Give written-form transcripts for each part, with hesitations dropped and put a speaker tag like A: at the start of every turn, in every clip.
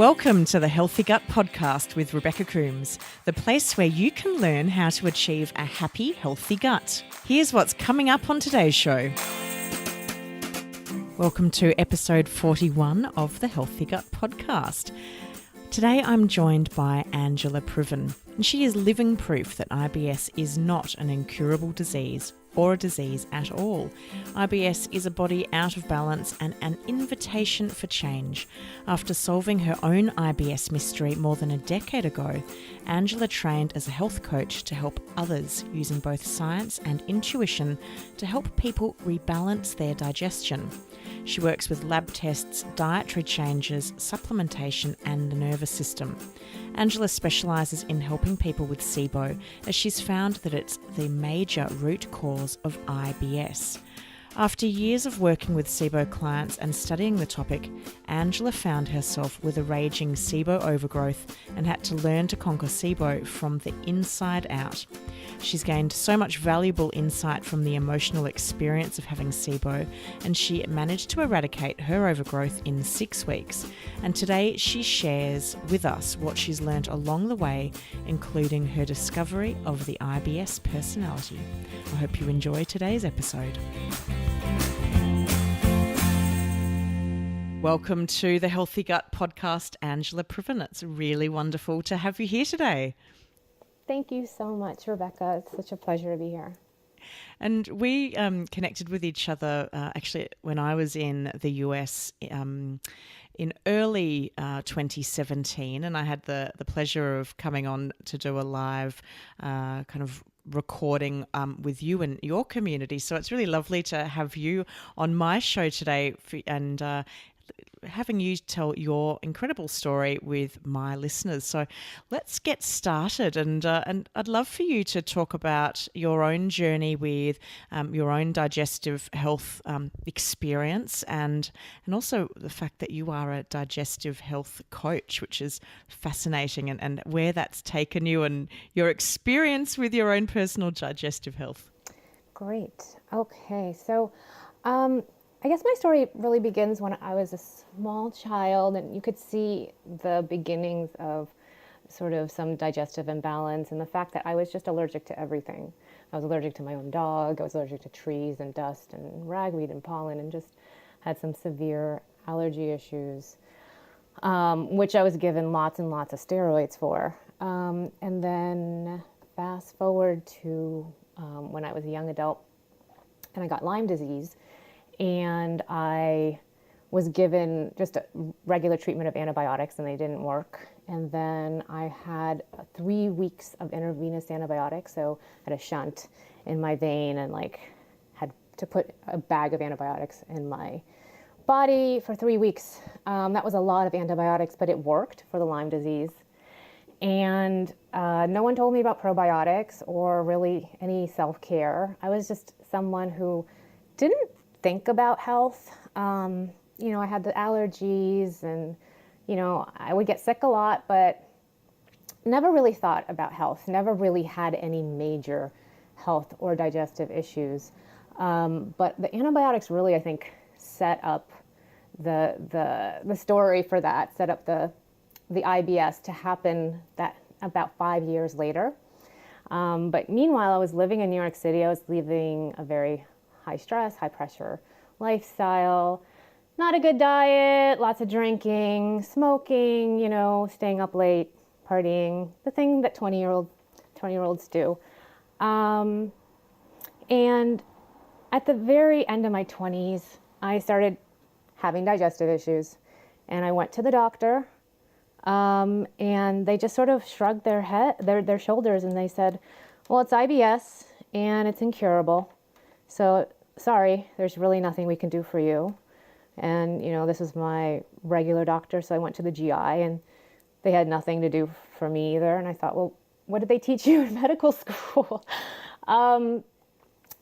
A: Welcome to the Healthy Gut Podcast with Rebecca Coombs, the place where you can learn how to achieve a happy, healthy gut. Here's what's coming up on today's show. Welcome to episode 41 of the Healthy Gut Podcast. Today I'm joined by Angela Privin, and she is living proof that IBS is not an incurable disease or a disease at all. IBS is a body out of balance and an invitation for change. After solving her own IBS mystery more than a decade ago, Angela trained as a health coach to help others using both science and intuition to help people rebalance their digestion. She works with lab tests, dietary changes, supplementation, and the nervous system. Angela specialises in helping people with SIBO, as she's found that it's the major root cause of IBS. After years of working with SIBO clients and studying the topic, Angela found herself with a raging SIBO overgrowth and had to learn to conquer SIBO from the inside out. She's gained so much valuable insight from the emotional experience of having SIBO, and she managed to eradicate her overgrowth in 6 weeks. And today she shares with us what she's learnt along the way, including her discovery of the IBS personality. I hope you enjoy today's episode. Welcome to the Healthy Gut Podcast, Angela Privin. It's really wonderful to have you here today.
B: Thank you so much, Rebecca. It's such a pleasure to be here.
A: And we connected with each other actually when I was in the US in early 2017, and I had the pleasure of coming on to do a live kind of recording with you and your community. So it's really lovely to have you on my show today and having you tell your incredible story with my listeners. So let's get started, and I'd love for you to talk about your own journey with your own digestive health experience, and also the fact that you are a digestive health coach, which is fascinating, and where that's taken you and your experience with your own personal digestive health.
B: Great. Okay. So I guess my story really begins when I was a small child, and you could see the beginnings of sort of some digestive imbalance and the fact that I was just allergic to everything. I was allergic to my own dog, I was allergic to trees and dust and ragweed and pollen, and just had some severe allergy issues, which I was given lots and lots of steroids for. And then fast forward to when I was a young adult and I got Lyme disease. And I was given just a regular treatment of antibiotics, and they didn't work. And then I had 3 weeks of intravenous antibiotics, so I had a shunt in my vein and had to put a bag of antibiotics in my body for 3 weeks. That was a lot of antibiotics, but it worked for the Lyme disease. And no one told me about probiotics or really any self-care. I was just someone who didn't think about health. I had the allergies and, I would get sick a lot, but never really thought about health, never really had any major health or digestive issues. But the antibiotics really, I think, set up the story for that, set up the IBS to happen that about 5 years later. But meanwhile, I was living in New York City. I was living a very high stress, high pressure lifestyle, not a good diet, lots of drinking, smoking, staying up late, partying, the thing that 20-year-olds do. And at the very end of my 20s, I started having digestive issues, and I went to the doctor, and they just sort of shrugged their shoulders, and they said, well, it's IBS and it's incurable. So sorry, there's really nothing we can do for you. And, this is my regular doctor. So I went to the GI, and they had nothing to do for me either. And I thought, well, what did they teach you in medical school?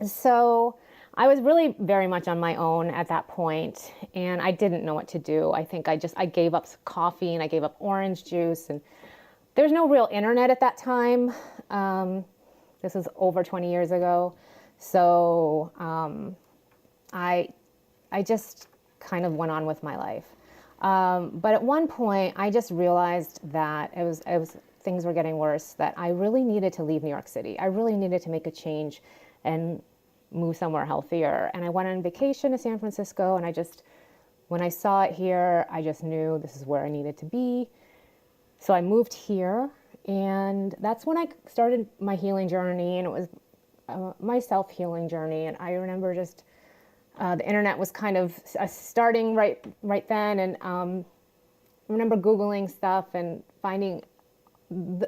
B: So I was really very much on my own at that point, and I didn't know what to do. I think I gave up coffee and I gave up orange juice, and there's no real internet at that time. This was over 20 years ago. So I just kind of went on with my life. But at one point, I just realized that things were getting worse, that I really needed to leave New York City. I really needed to make a change and move somewhere healthier. And I went on vacation to San Francisco, and when I saw it here, I just knew this is where I needed to be. So I moved here, and that's when I started my healing journey, and it was my self-healing journey. And I remember just the internet was kind of starting right then, and I remember Googling stuff and finding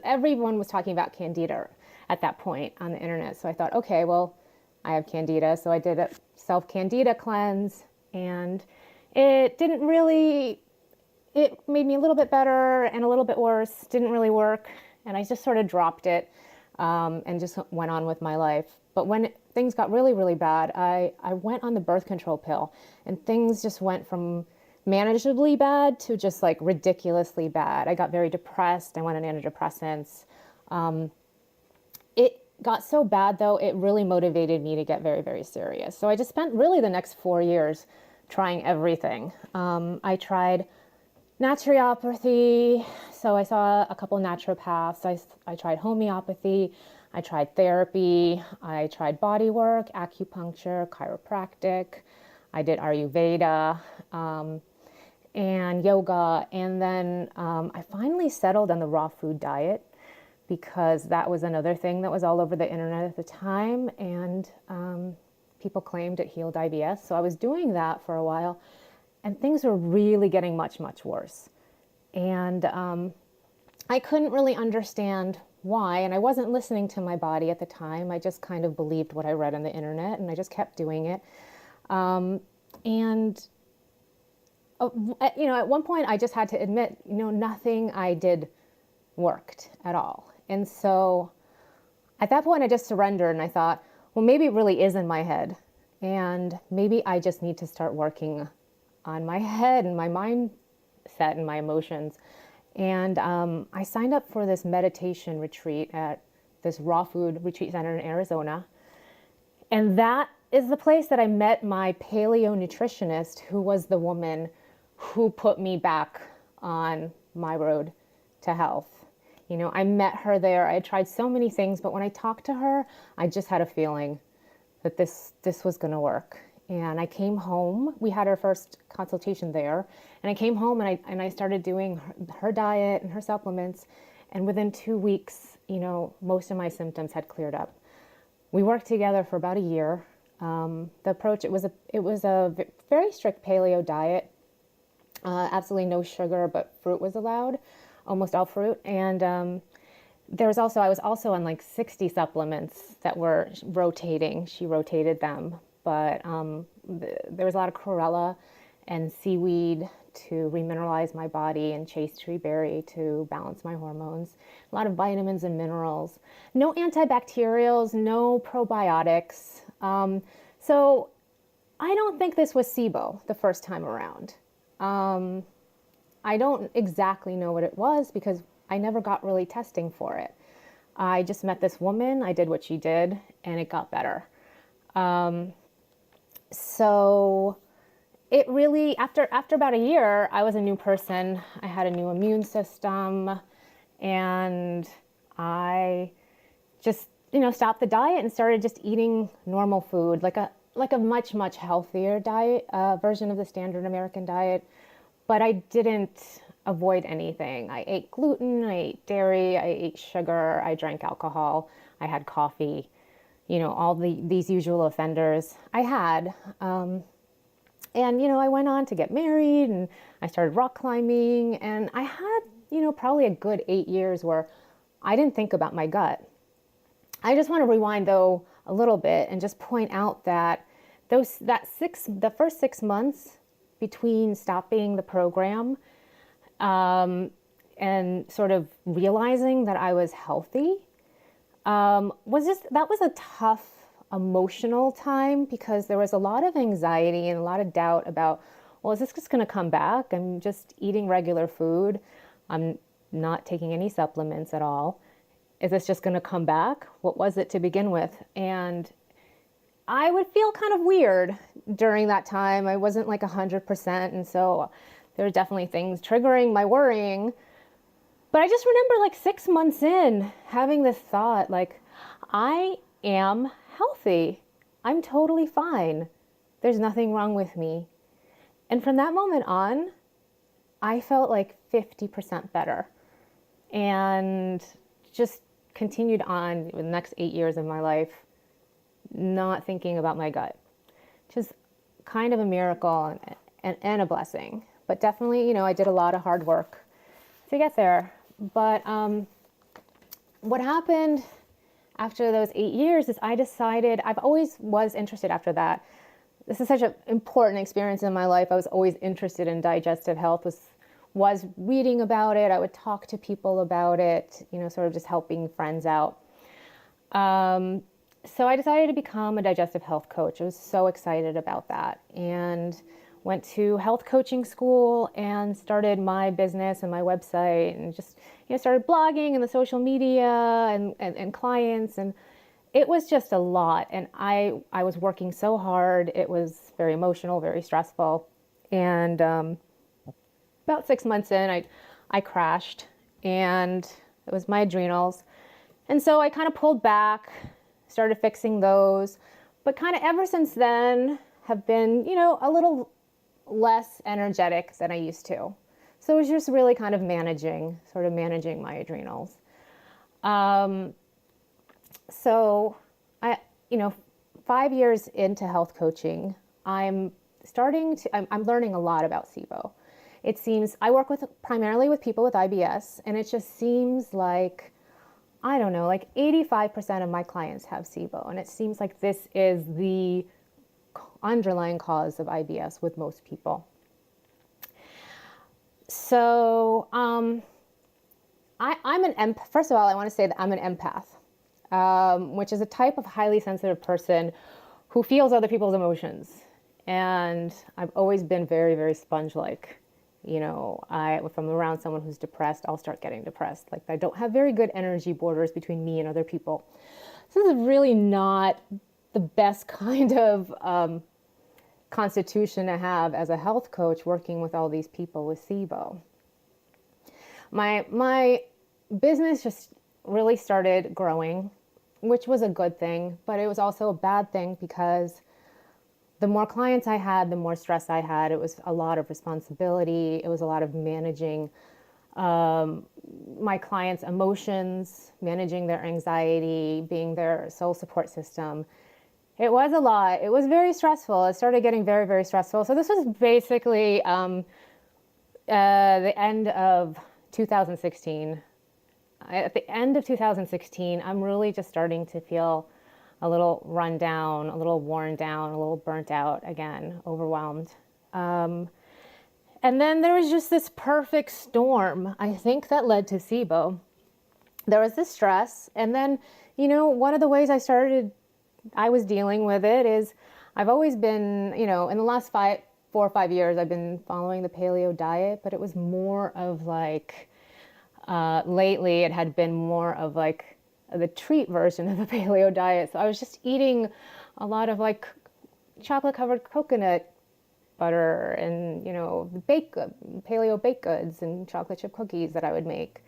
B: everyone was talking about Candida at that point on the internet. So I thought, okay, well, I have Candida. So I did a self-Candida cleanse, and it made me a little bit better and a little bit worse. Didn't really work. And I just sort of dropped it and just went on with my life. But when things got really, really bad, I went on the birth control pill, and things just went from manageably bad to just like ridiculously bad. I got very depressed. I went on antidepressants. It got so bad, though, it really motivated me to get very, very serious. So I just spent really the next 4 years trying everything. I tried naturopathy, so I saw a couple naturopaths. I tried homeopathy, I tried therapy, I tried body work, acupuncture, chiropractic, I did Ayurveda, and yoga, and then I finally settled on the raw food diet, because that was another thing that was all over the internet at the time, and people claimed it healed IBS. So I was doing that for a while, and things were really getting much, much worse. And I couldn't really understand why, and I wasn't listening to my body at the time. I just kind of believed what I read on the internet, and I just kept doing it. At one point I just had to admit, nothing I did worked at all. And so at that point I just surrendered, and I thought, well, maybe it really is in my head, and maybe I just need to start working on my head and my mindset and my emotions. And I signed up for this meditation retreat at this raw food retreat center in Arizona. And that is the place that I met my paleo nutritionist, who was the woman who put me back on my road to health. I met her there. I had tried so many things, but when I talked to her, I just had a feeling that this was going to work. And I came home. We had our first consultation there, and I came home and I started doing her diet and her supplements. And within 2 weeks, most of my symptoms had cleared up. We worked together for about a year. The approach, it was a very strict paleo diet. Absolutely no sugar, but fruit was allowed, almost all fruit. And I was also on like 60 supplements that were rotating. She rotated them. But there was a lot of chlorella and seaweed to remineralize my body, and chase tree berry to balance my hormones. A lot of vitamins and minerals. No antibacterials, no probiotics. So I don't think this was SIBO the first time around. I don't exactly know what it was, because I never got really testing for it. I just met this woman, I did what she did, and it got better. So it really, after about a year, I was a new person. I had a new immune system, and I just, stopped the diet and started just eating normal food, like a much, much healthier diet, version of the standard American diet. But I didn't avoid anything. I ate gluten, I ate dairy, I ate sugar, I drank alcohol, I had coffee. All these usual offenders I had. I went on to get married, and I started rock climbing, and I had, probably a good 8 years where I didn't think about my gut. I just want to rewind, though, a little bit and just point out that the first 6 months between stopping the program and sort of realizing that I was healthy, that was a tough emotional time, because there was a lot of anxiety and a lot of doubt about, well, is this just going to come back? I'm just eating regular food. I'm not taking any supplements at all. Is this just going to come back? What was it to begin with? And I would feel kind of weird during that time. I wasn't like 100%. And so there were definitely things triggering my worrying. But I just remember like 6 months in having this thought, like, I am healthy. I'm totally fine. There's nothing wrong with me. And from that moment on, I felt like 50% better and just continued on the next 8 years of my life, not thinking about my gut. Just kind of a miracle and a blessing. But definitely, you know, I did a lot of hard work to get there. But what happened after those 8 years is I decided, I've always was interested after that. This is such an important experience in my life. I was always interested in digestive health, was reading about it. I would talk to people about it, you know, sort of just helping friends out. So I decided to become a digestive health coach. I was so excited about that, and went to health coaching school and started my business and my website, and just, you know, started blogging and the social media and clients, and it was just a lot. And I was working so hard. It was very emotional, very stressful. And about 6 months in, I crashed, and it was my adrenals. And so I kind of pulled back, started fixing those, but kind of ever since then have been, you know, a little less energetic than I used to. So it was just really kind of managing my adrenals. So I, you know, 5 years into health coaching, I'm learning a lot about SIBO. It seems I work primarily with people with IBS, and it just seems like, I don't know, like 85% of my clients have SIBO, and it seems like this is the underlying cause of IBS with most people. So I'm an empath. First of all, I want to say that I'm an empath, which is a type of highly sensitive person who feels other people's emotions. And I've always been very, very sponge-like. You know, if I'm around someone who's depressed, I'll start getting depressed. Like, I don't have very good energy borders between me and other people. So this is really not the best kind of constitution to have as a health coach working with all these people with SIBO. My business just really started growing, which was a good thing, but it was also a bad thing because the more clients I had, the more stress I had. It was a lot of responsibility. It was a lot of managing my clients' emotions, managing their anxiety, being their sole support system. It was a lot. It was very stressful. It started getting very, very stressful. So this was basically the end of 2016. At the end of 2016, I'm really just starting to feel a little run down, a little worn down, a little burnt out again, overwhelmed. And then there was just this perfect storm, I think, that led to SIBO. There was this stress. And then, you know, one of the ways I was dealing with it is I've always been, you know, in the last 4 or 5 years, I've been following the paleo diet, but it was more of like, lately it had been more of like the treat version of the paleo diet. So I was just eating a lot of like chocolate covered coconut butter and, you know, paleo baked goods and chocolate chip cookies that I would make.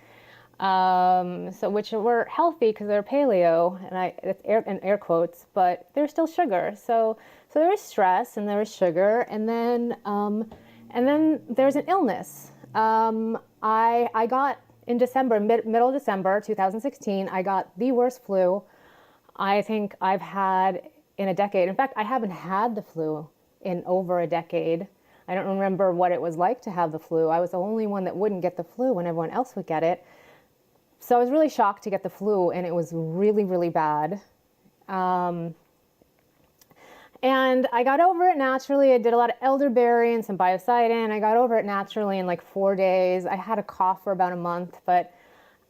B: So which were healthy because they're paleo, and it's air quotes, but they're still sugar. So there was stress and there was sugar, and then there's an illness. I got in December, middle of December 2016, I got the worst flu I think I've had in a decade. In fact, I haven't had the flu in over a decade. I don't remember what it was like to have the flu. I was the only one that wouldn't get the flu when everyone else would get it. So I was really shocked to get the flu, and it was really, really bad. And I got over it naturally. I did a lot of elderberry and some biocidin. I got over it naturally in like 4 days. I had a cough for about a month, but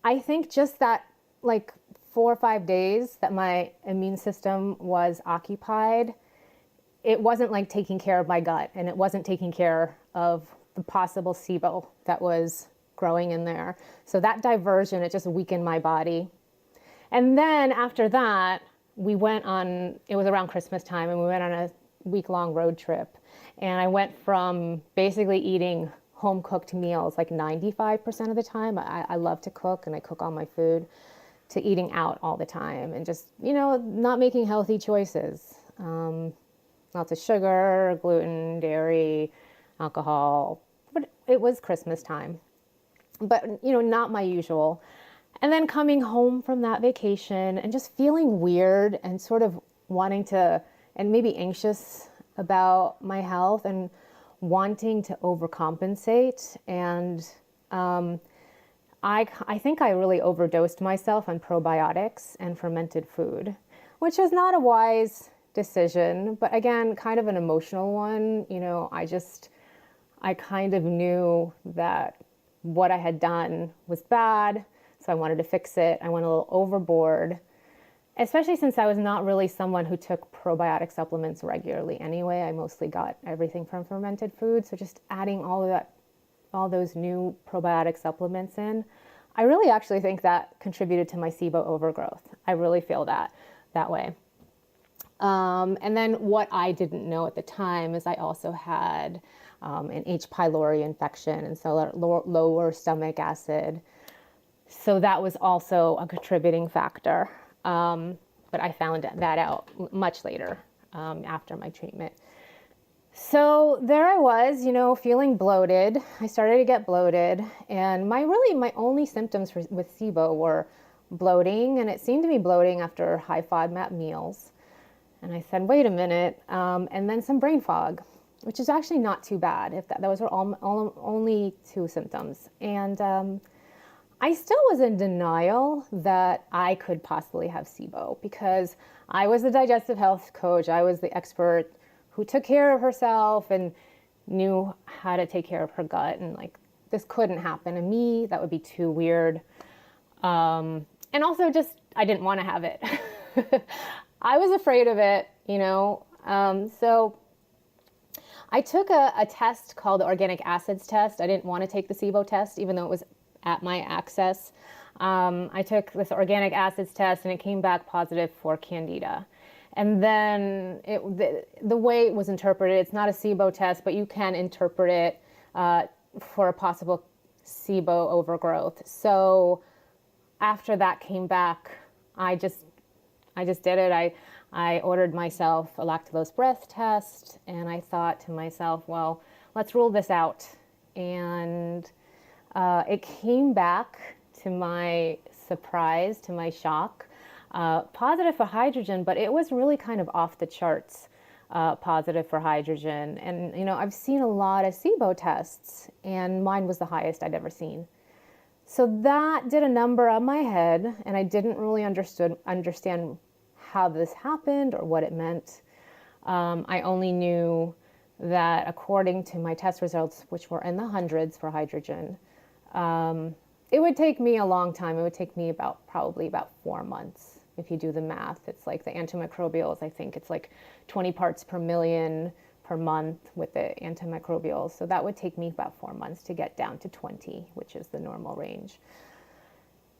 B: I think just that like 4 or 5 days that my immune system was occupied, it wasn't like taking care of my gut, and it wasn't taking care of the possible SIBO that was growing in there. So that diversion, it just weakened my body. And then after that, we went on, it was around Christmas time, and we went on a week-long road trip. And I went from basically eating home cooked meals like 95% of the time. I love to cook and I cook all my food, to eating out all the time and just, not making healthy choices. Lots of sugar, gluten, dairy, alcohol. But it was Christmas time. But, not my usual. And then coming home from that vacation and just feeling weird and sort of wanting to, and maybe anxious about my health and wanting to overcompensate. And I think I really overdosed myself on probiotics and fermented food, which is not a wise decision, but again, kind of an emotional one. I kind of knew that what I had done was bad, so I wanted to fix it. I went a little overboard, especially since I was not really someone who took probiotic supplements regularly anyway. I mostly got everything from fermented food, so just adding all those new probiotic supplements in, I really actually think that contributed to my SIBO overgrowth. I really feel that way. And then what I didn't know at the time is I also had an H. pylori infection, and so lower stomach acid. So that was also a contributing factor. But I found that out much later after my treatment. So there I was, feeling bloated. I started to get bloated, and my only symptoms with SIBO were bloating, and it seemed to be bloating after high FODMAP meals. And I said, wait a minute, and then some brain fog, which is actually not too bad. If those were only two symptoms. And I still was in denial that I could possibly have SIBO because I was the digestive health coach. I was the expert who took care of herself and knew how to take care of her gut. And this couldn't happen to me. That would be too weird. And also just, I didn't want to have it. I was afraid of it, so I took a test called the organic acids test. I didn't want to take the SIBO test, even though it was at my access. I took this organic acids test and it came back positive for Candida. And then the way it was interpreted, it's not a SIBO test, but you can interpret it for a possible SIBO overgrowth. So after that came back, I just did it. I ordered myself a lactulose breath test, and I thought to myself, well, let's rule this out. And it came back, to my surprise, to my shock, positive for hydrogen, but it was really kind of off the charts positive for hydrogen. And, I've seen a lot of SIBO tests, and mine was the highest I'd ever seen. So that did a number on my head, and I didn't really understand how this happened or what it meant. I only knew that according to my test results, which were in the hundreds for hydrogen, it would take me a long time. It would take me probably about 4 months. If you do the math, it's like the antimicrobials, I think it's like 20 parts per million per month with the antimicrobials. So that would take me about 4 months to get down to 20, which is the normal range.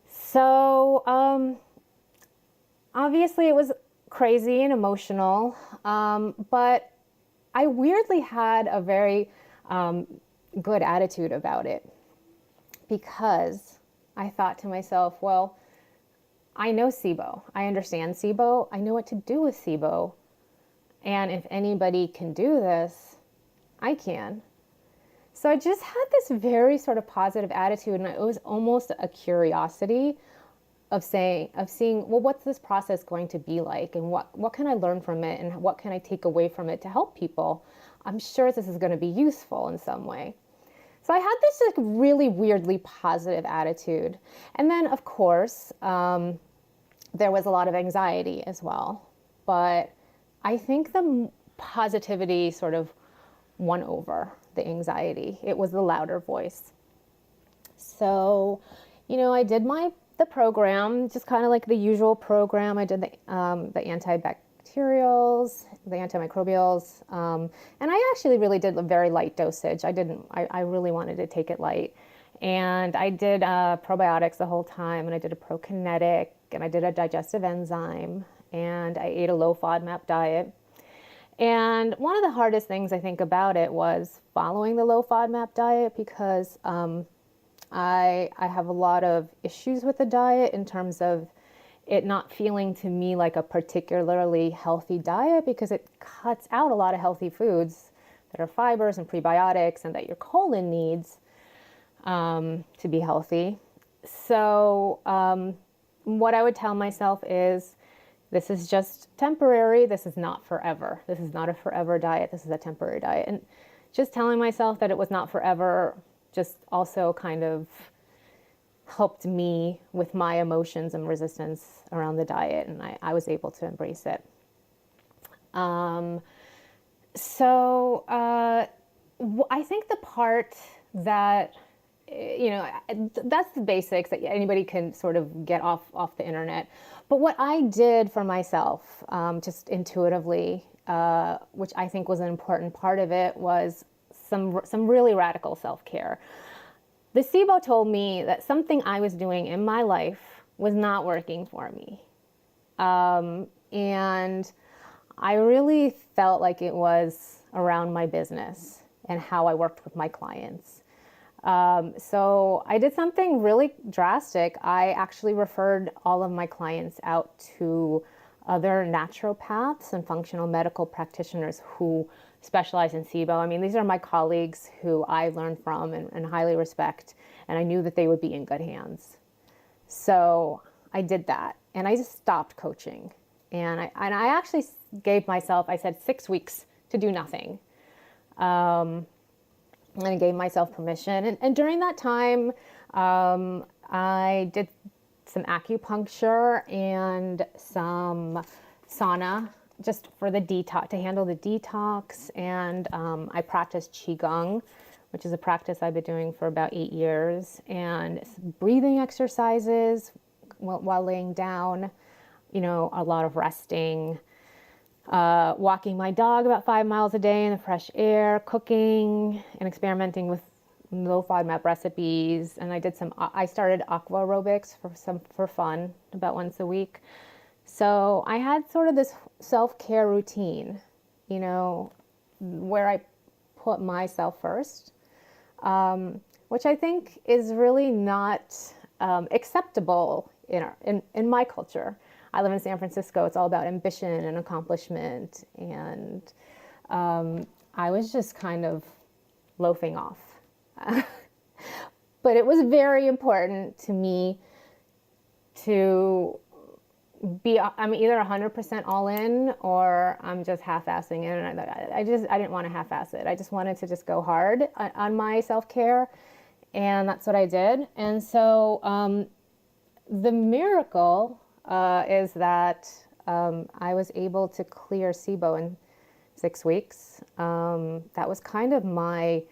B: So obviously it was crazy and emotional, but I weirdly had a very good attitude about it, because I thought to myself, well, I know SIBO. I understand SIBO. I know what to do with SIBO. And if anybody can do this, I can. So I just had this very sort of positive attitude, and it was almost a curiosity of seeing, well, what's this process going to be like, and what can I learn from it, and what can I take away from it to help people? I'm sure this is going to be useful in some way. So I had this really weirdly positive attitude. And then, of course, there was a lot of anxiety as well. But I think the positivity sort of won over the anxiety. It was the louder voice. So, I did the program, just kind of like the usual program. I did the antibacterials, the antimicrobials, and I actually really did a very light dosage. I really wanted to take it light. And I did probiotics the whole time, and I did a prokinetic, and I did a digestive enzyme, and I ate a low FODMAP diet. And one of the hardest things I think about it was following the low FODMAP diet, because I have a lot of issues with the diet in terms of it not feeling to me like a particularly healthy diet, because it cuts out a lot of healthy foods that are fibers and prebiotics and that your colon needs to be healthy. So what I would tell myself is, this is just temporary. This is not forever. This is not a forever diet. This is a temporary diet. And just telling myself that it was not forever just also kind of helped me with my emotions and resistance around the diet. And I was able to embrace it. I think the part that, that's the basics that anybody can sort of get off the internet. But what I did for myself, just intuitively, which I think was an important part of it, was some really radical self-care. The SIBO told me that something I was doing in my life was not working for me. And I really felt like it was around my business and how I worked with my clients. So I did something really drastic. I actually referred all of my clients out to other naturopaths and functional medical practitioners who specialize in SIBO. I mean, these are my colleagues who I learned from and highly respect, and I knew that they would be in good hands. So I did that, and I just stopped coaching. And I actually gave myself, I said 6 weeks to do nothing. And I gave myself permission. And during that time, I did some acupuncture and some sauna just for the detox, to handle the detox. And I practiced Qigong, which is a practice I've been doing for about 8 years, and breathing exercises while laying down, a lot of resting, walking my dog about 5 miles a day in the fresh air, cooking and experimenting with low FODMAP recipes. And I started aqua aerobics for fun about once a week. So I had sort of this self-care routine, where I put myself first, which I think is really not acceptable in my culture. I live in San Francisco. It's all about ambition and accomplishment. And I was just kind of loafing off. But it was very important to me to I'm either 100% all in, or I'm just half-assing it. And I didn't want to half-ass it. I just wanted to just go hard on my self-care. And that's what I did. And so the miracle is that I was able to clear SIBO in 6 weeks. That was kind of I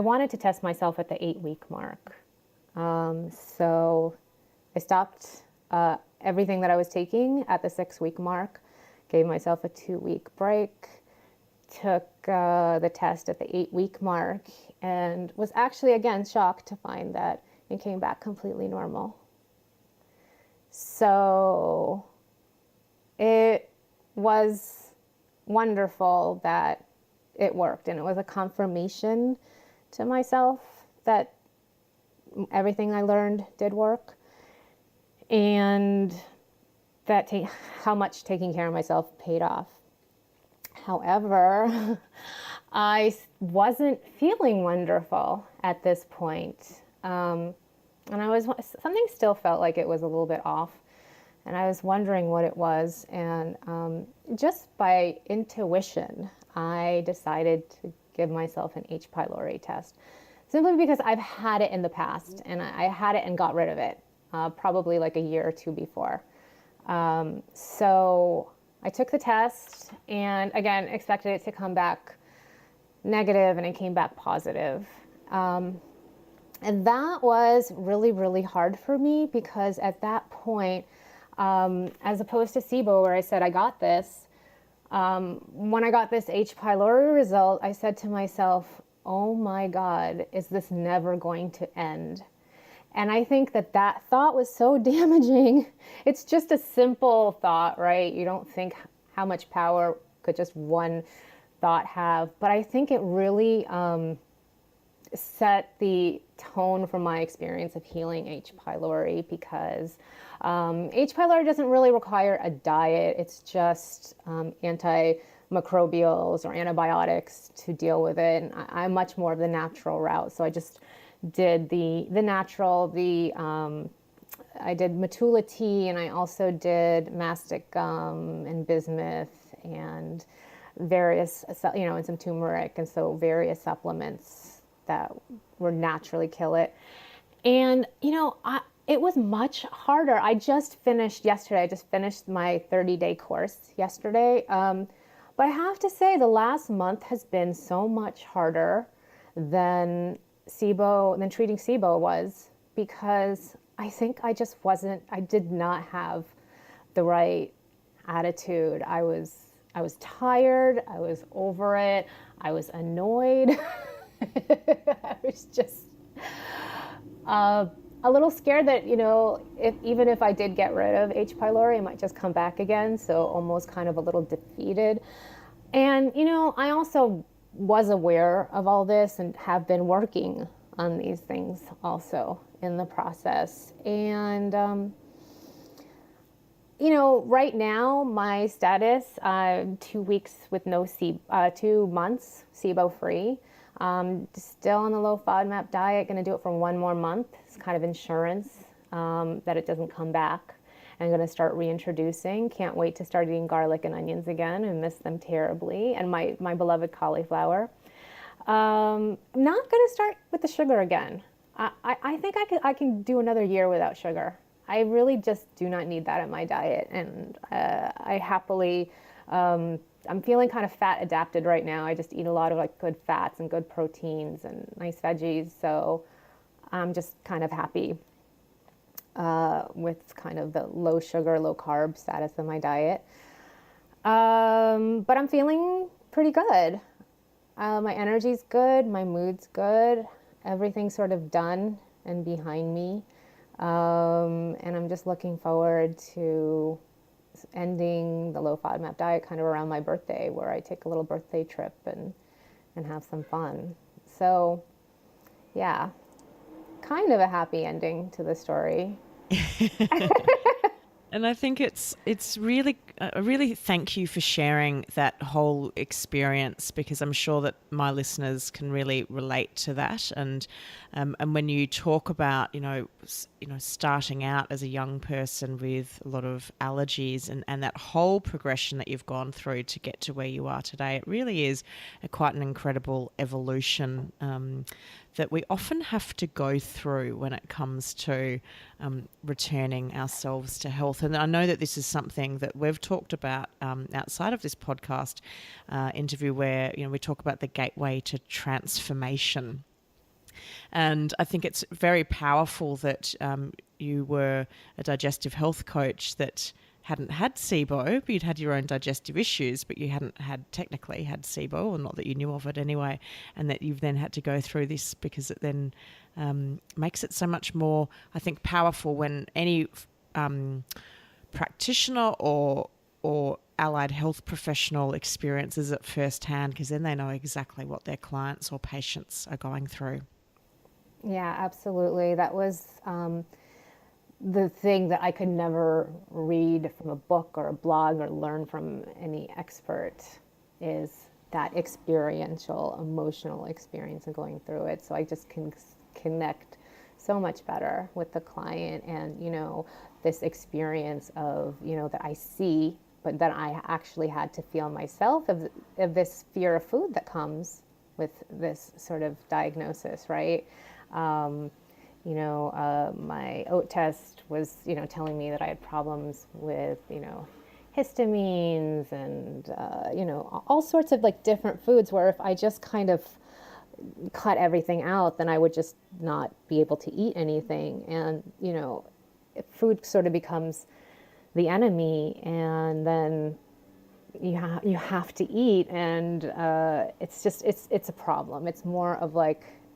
B: wanted to test myself at the 8-week mark. So I stopped everything that I was taking at the 6-week mark, gave myself a 2-week break, took the test at the 8-week mark, and was actually again shocked to find that it came back completely normal. So it was wonderful that it worked, and it was a confirmation to myself that everything I learned did work, and that how much taking care of myself paid off. However, I wasn't feeling wonderful at this point. And something still felt like it was a little bit off. And I was wondering what it was. And just by intuition, I decided to give myself an H. pylori test. Simply because I've had it in the past, and I had it and got rid of it, probably like a year or two before. So I took the test, and again, expected it to come back negative, and it came back positive. And that was really, really hard for me, because at that point, as opposed to SIBO, where I said, I got this, when I got this H. pylori result, I said to myself, oh my God, is this never going to end? And I think that thought was so damaging. It's just a simple thought, right? You don't think how much power could just one thought have? But I think it really set the tone for my experience of healing H. pylori, because H. pylori doesn't really require a diet. It's just antimicrobials or antibiotics to deal with it. And I'm much more of the natural route. So I just did the natural, I did Matula tea, and I also did mastic gum and bismuth and various, and some turmeric, and so various supplements that would naturally kill it. And, it was much harder. I just finished yesterday. I just finished my 30-day course yesterday. But I have to say the last month has been so much harder than treating SIBO was, because I think I did not have the right attitude. I was tired. I was over it. I was annoyed. I was just a little scared that, even if I did get rid of H. pylori, it might just come back again. So almost kind of a little defeated. And, I also was aware of all this and have been working on these things also in the process. And, right now my status, 2 weeks with 2 months SIBO free. Still on the low FODMAP diet, going to do it for 1 more month. It's kind of insurance that it doesn't come back. I'm going to start reintroducing. Can't wait to start eating garlic and onions again. I miss them terribly. And my beloved cauliflower. I'm not going to start with the sugar again. I think I can do another year without sugar. I really just do not need that in my diet. And I happily... I'm feeling kind of fat adapted right now. I just eat a lot of good fats and good proteins and nice veggies. So I'm just kind of happy with kind of the low sugar, low carb status of my diet. But I'm feeling pretty good. My energy's good. My mood's good. Everything's sort of done and behind me. And I'm just looking forward to ending the low FODMAP diet kind of around my birthday, where I take a little birthday trip and have some fun. So yeah, kind of a happy ending to the story.
A: And I think it's really, really thank you for sharing that whole experience, because I'm sure that my listeners can really relate to that. And when you talk about, starting out as a young person with a lot of allergies and that whole progression that you've gone through to get to where you are today, it really is quite an incredible evolution that we often have to go through when it comes to returning ourselves to health. And I know that this is something that we've talked about outside of this podcast interview, where we talk about the gateway to transformation. And I think it's very powerful that you were a digestive health coach that hadn't had SIBO, but you'd had your own digestive issues, but you hadn't technically had SIBO, or not that you knew of it anyway, and that you've then had to go through this, because it then makes it so much more, I think, powerful when any practitioner or allied health professional experiences it firsthand, because then they know exactly what their clients or patients are going through.
B: Yeah, absolutely. That was the thing that I could never read from a book or a blog or learn from any expert, is that experiential, emotional experience of going through it. So I just can connect so much better with the client, and, this experience of, that I see, but that I actually had to feel myself, of this fear of food that comes with this sort of diagnosis, right? My oat test was, telling me that I had problems with, histamines and, all sorts of different foods, where if I just kind of cut everything out, then I would just not be able to eat anything. And, food sort of becomes the enemy, and then you have to eat. And it's a problem. It's more of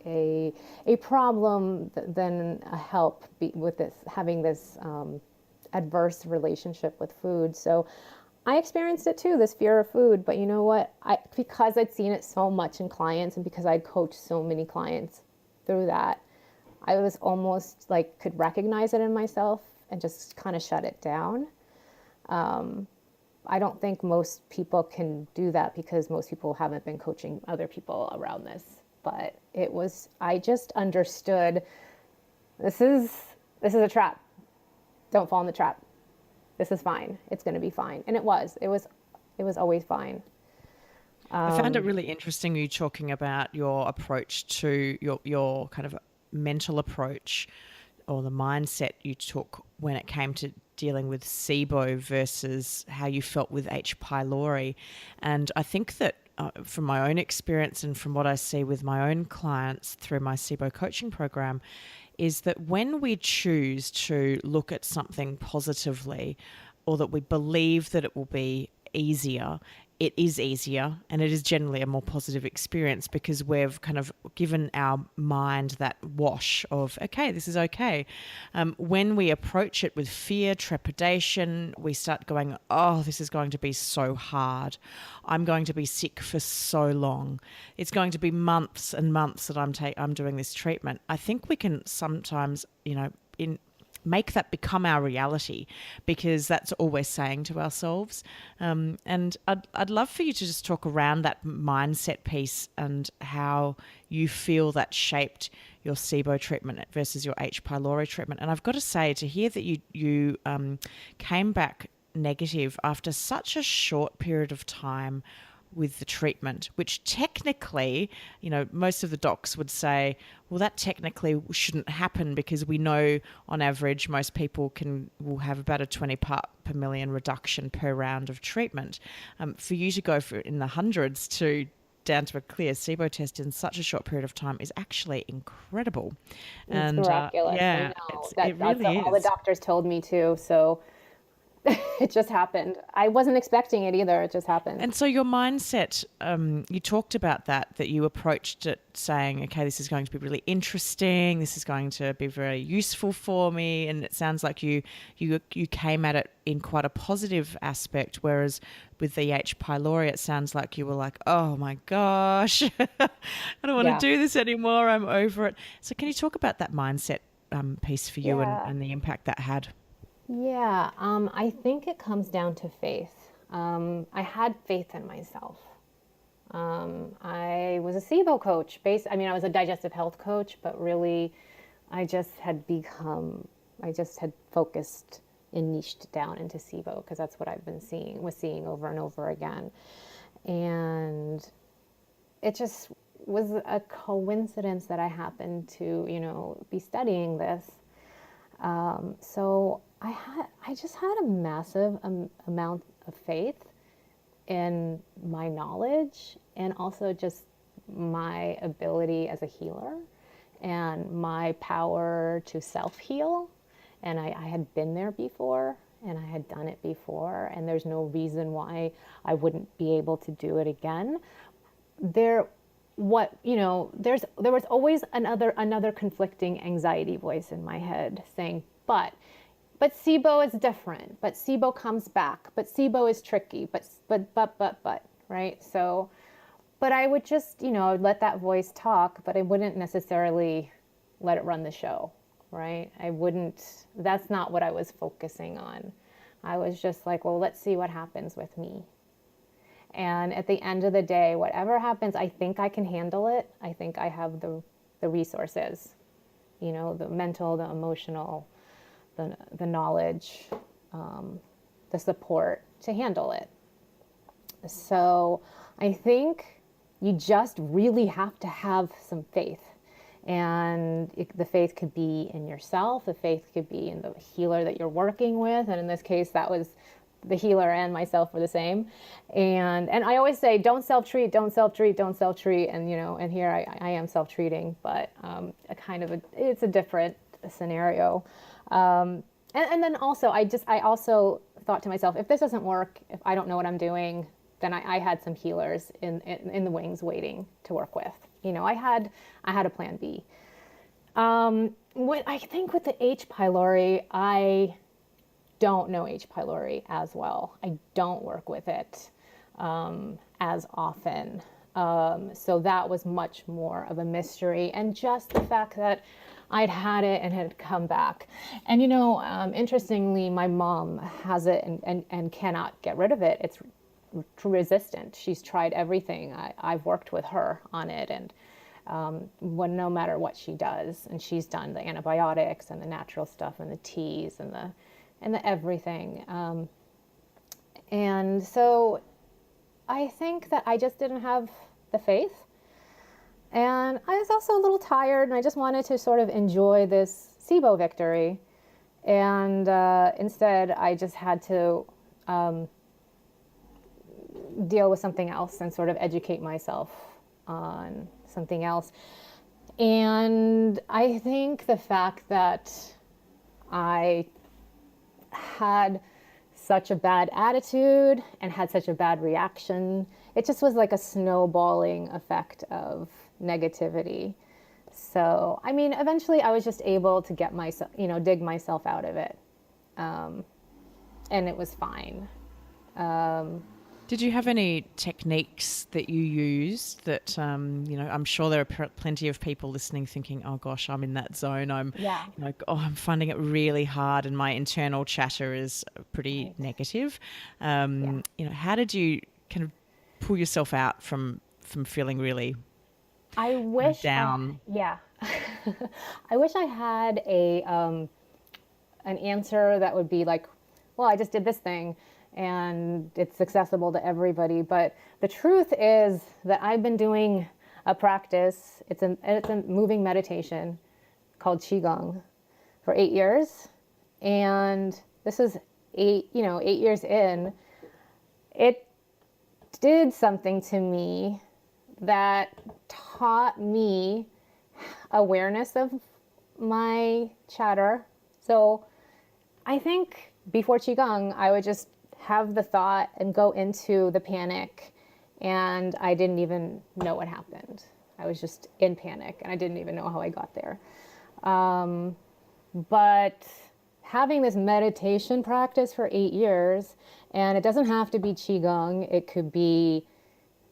B: a problem than a help with this, having this adverse relationship with food. So I experienced it too, this fear of food. But you know what? Because I'd seen it so much in clients and because I'd coached so many clients through that, I was almost like could recognize it in myself and just kind of shut it down. I don't think most people can do that because most people haven't been coaching other people around this. But I just understood this is a trap. Don't fall in the trap. This is fine. It's going to be fine. And it was always fine.
A: I found it really interesting you talking about your approach to your kind of mental approach or the mindset you took when it came to dealing with SIBO versus how you felt with H. pylori. And I think that from my own experience and from what I see with my own clients through my SIBO coaching program, is that when we choose to look at something positively or that we believe that it will be easier, it is easier and it is generally a more positive experience because we've kind of given our mind that wash of, okay, this is okay. When we approach it with fear, trepidation, we start going, oh, this is going to be so hard. I'm going to be sick for so long. It's going to be months and months that I'm doing this treatment. I think we can sometimes, make that become our reality because that's all we're saying to ourselves. And I'd love for you to just talk around that mindset piece and how you feel that shaped your SIBO treatment versus your H. pylori treatment. And I've got to say, to hear that you came back negative after such a short period of time with the treatment, which technically, most of the docs would say, well, that technically shouldn't happen because we know on average most people will have about a 20 part per million reduction per round of treatment. For you to go in the hundreds to down to a clear SIBO test in such a short period of time is actually incredible.
B: It's miraculous. I know.
A: It really
B: that's all the
A: is.
B: doctors told me too. So it just happened. I wasn't expecting it either. It just happened.
A: And so your mindset, you talked about that you approached it saying, okay, this is going to be really interesting. This is going to be very useful for me. And it sounds like you came at it in quite a positive aspect, whereas with the H. pylori, it sounds like you were like, oh my gosh, I don't want to do this anymore. I'm over it. So can you talk about that mindset piece for you and the impact that had?
B: Yeah, I think it comes down to faith. I had faith in myself. I was a SIBO coach. I was a digestive health coach, but really I just had focused and niched down into SIBO because that's what I've been seeing over and over again. And it just was a coincidence that I happened to, be studying this. So I just had a massive amount of faith in my knowledge and also just my ability as a healer and my power to self-heal. And I had been there before and I had done it before, and there's no reason why I wouldn't be able to do it again. There was always another conflicting anxiety voice in my head saying, but SIBO is different, but SIBO comes back, but SIBO is tricky, but, right? So, but I would just, let that voice talk, but I wouldn't necessarily let it run the show, right? That's not what I was focusing on. I was just like, well, let's see what happens with me. And at the end of the day, whatever happens, I think I can handle it. I think I have the resources, the mental, the emotional, the knowledge, the support to handle it. So I think you just really have to have some faith. And the faith could be in yourself. The faith could be in the healer that you're working with. And in this case, that was the healer and myself were the same. And I always say, don't self-treat, don't self-treat, don't self-treat. And, and here I am self-treating, but it's a different scenario. And then also, I also thought to myself, if this doesn't work, if I don't know what I'm doing, then I had some healers in the wings waiting to work with. I had a plan B. I think with the H. pylori, don't know H. pylori as well. I don't work with it as often. So that was much more of a mystery. And just the fact that I'd had it and had come back. And, interestingly, my mom has it and cannot get rid of it. It's resistant. She's tried everything. I've worked with her on it, and no matter what she does, and she's done the antibiotics and the natural stuff and the teas and the everything. And so I think that I just didn't have the faith. And I was also a little tired, and I just wanted to sort of enjoy this SIBO victory. And instead, I just had to deal with something else and sort of educate myself on something else. And I think the fact that I had such a bad attitude and had such a bad reaction, it just was like a snowballing effect of negativity. So, I mean, eventually I was just able to get myself, dig myself out of it. And it was fine.
A: Did you have any techniques that you used that, I'm sure there are plenty of people listening thinking, oh gosh, I'm in that zone. I'm finding it really hard and my internal chatter is pretty negative. How did you kind of pull yourself out from feeling really down?
B: I wish I had an answer that would be like, well, I just did this thing and it's accessible to everybody. But the truth is that I've been doing a practice. It's a moving meditation called Qigong for 8 years. And this is 8 years in. It did something to me that taught me awareness of my chatter. So I think before Qigong, I would just have the thought and go into the panic, and I didn't even know what happened. I was just in panic, and I didn't even know how I got there. But having this meditation practice for 8 years, and it doesn't have to be Qigong, it could be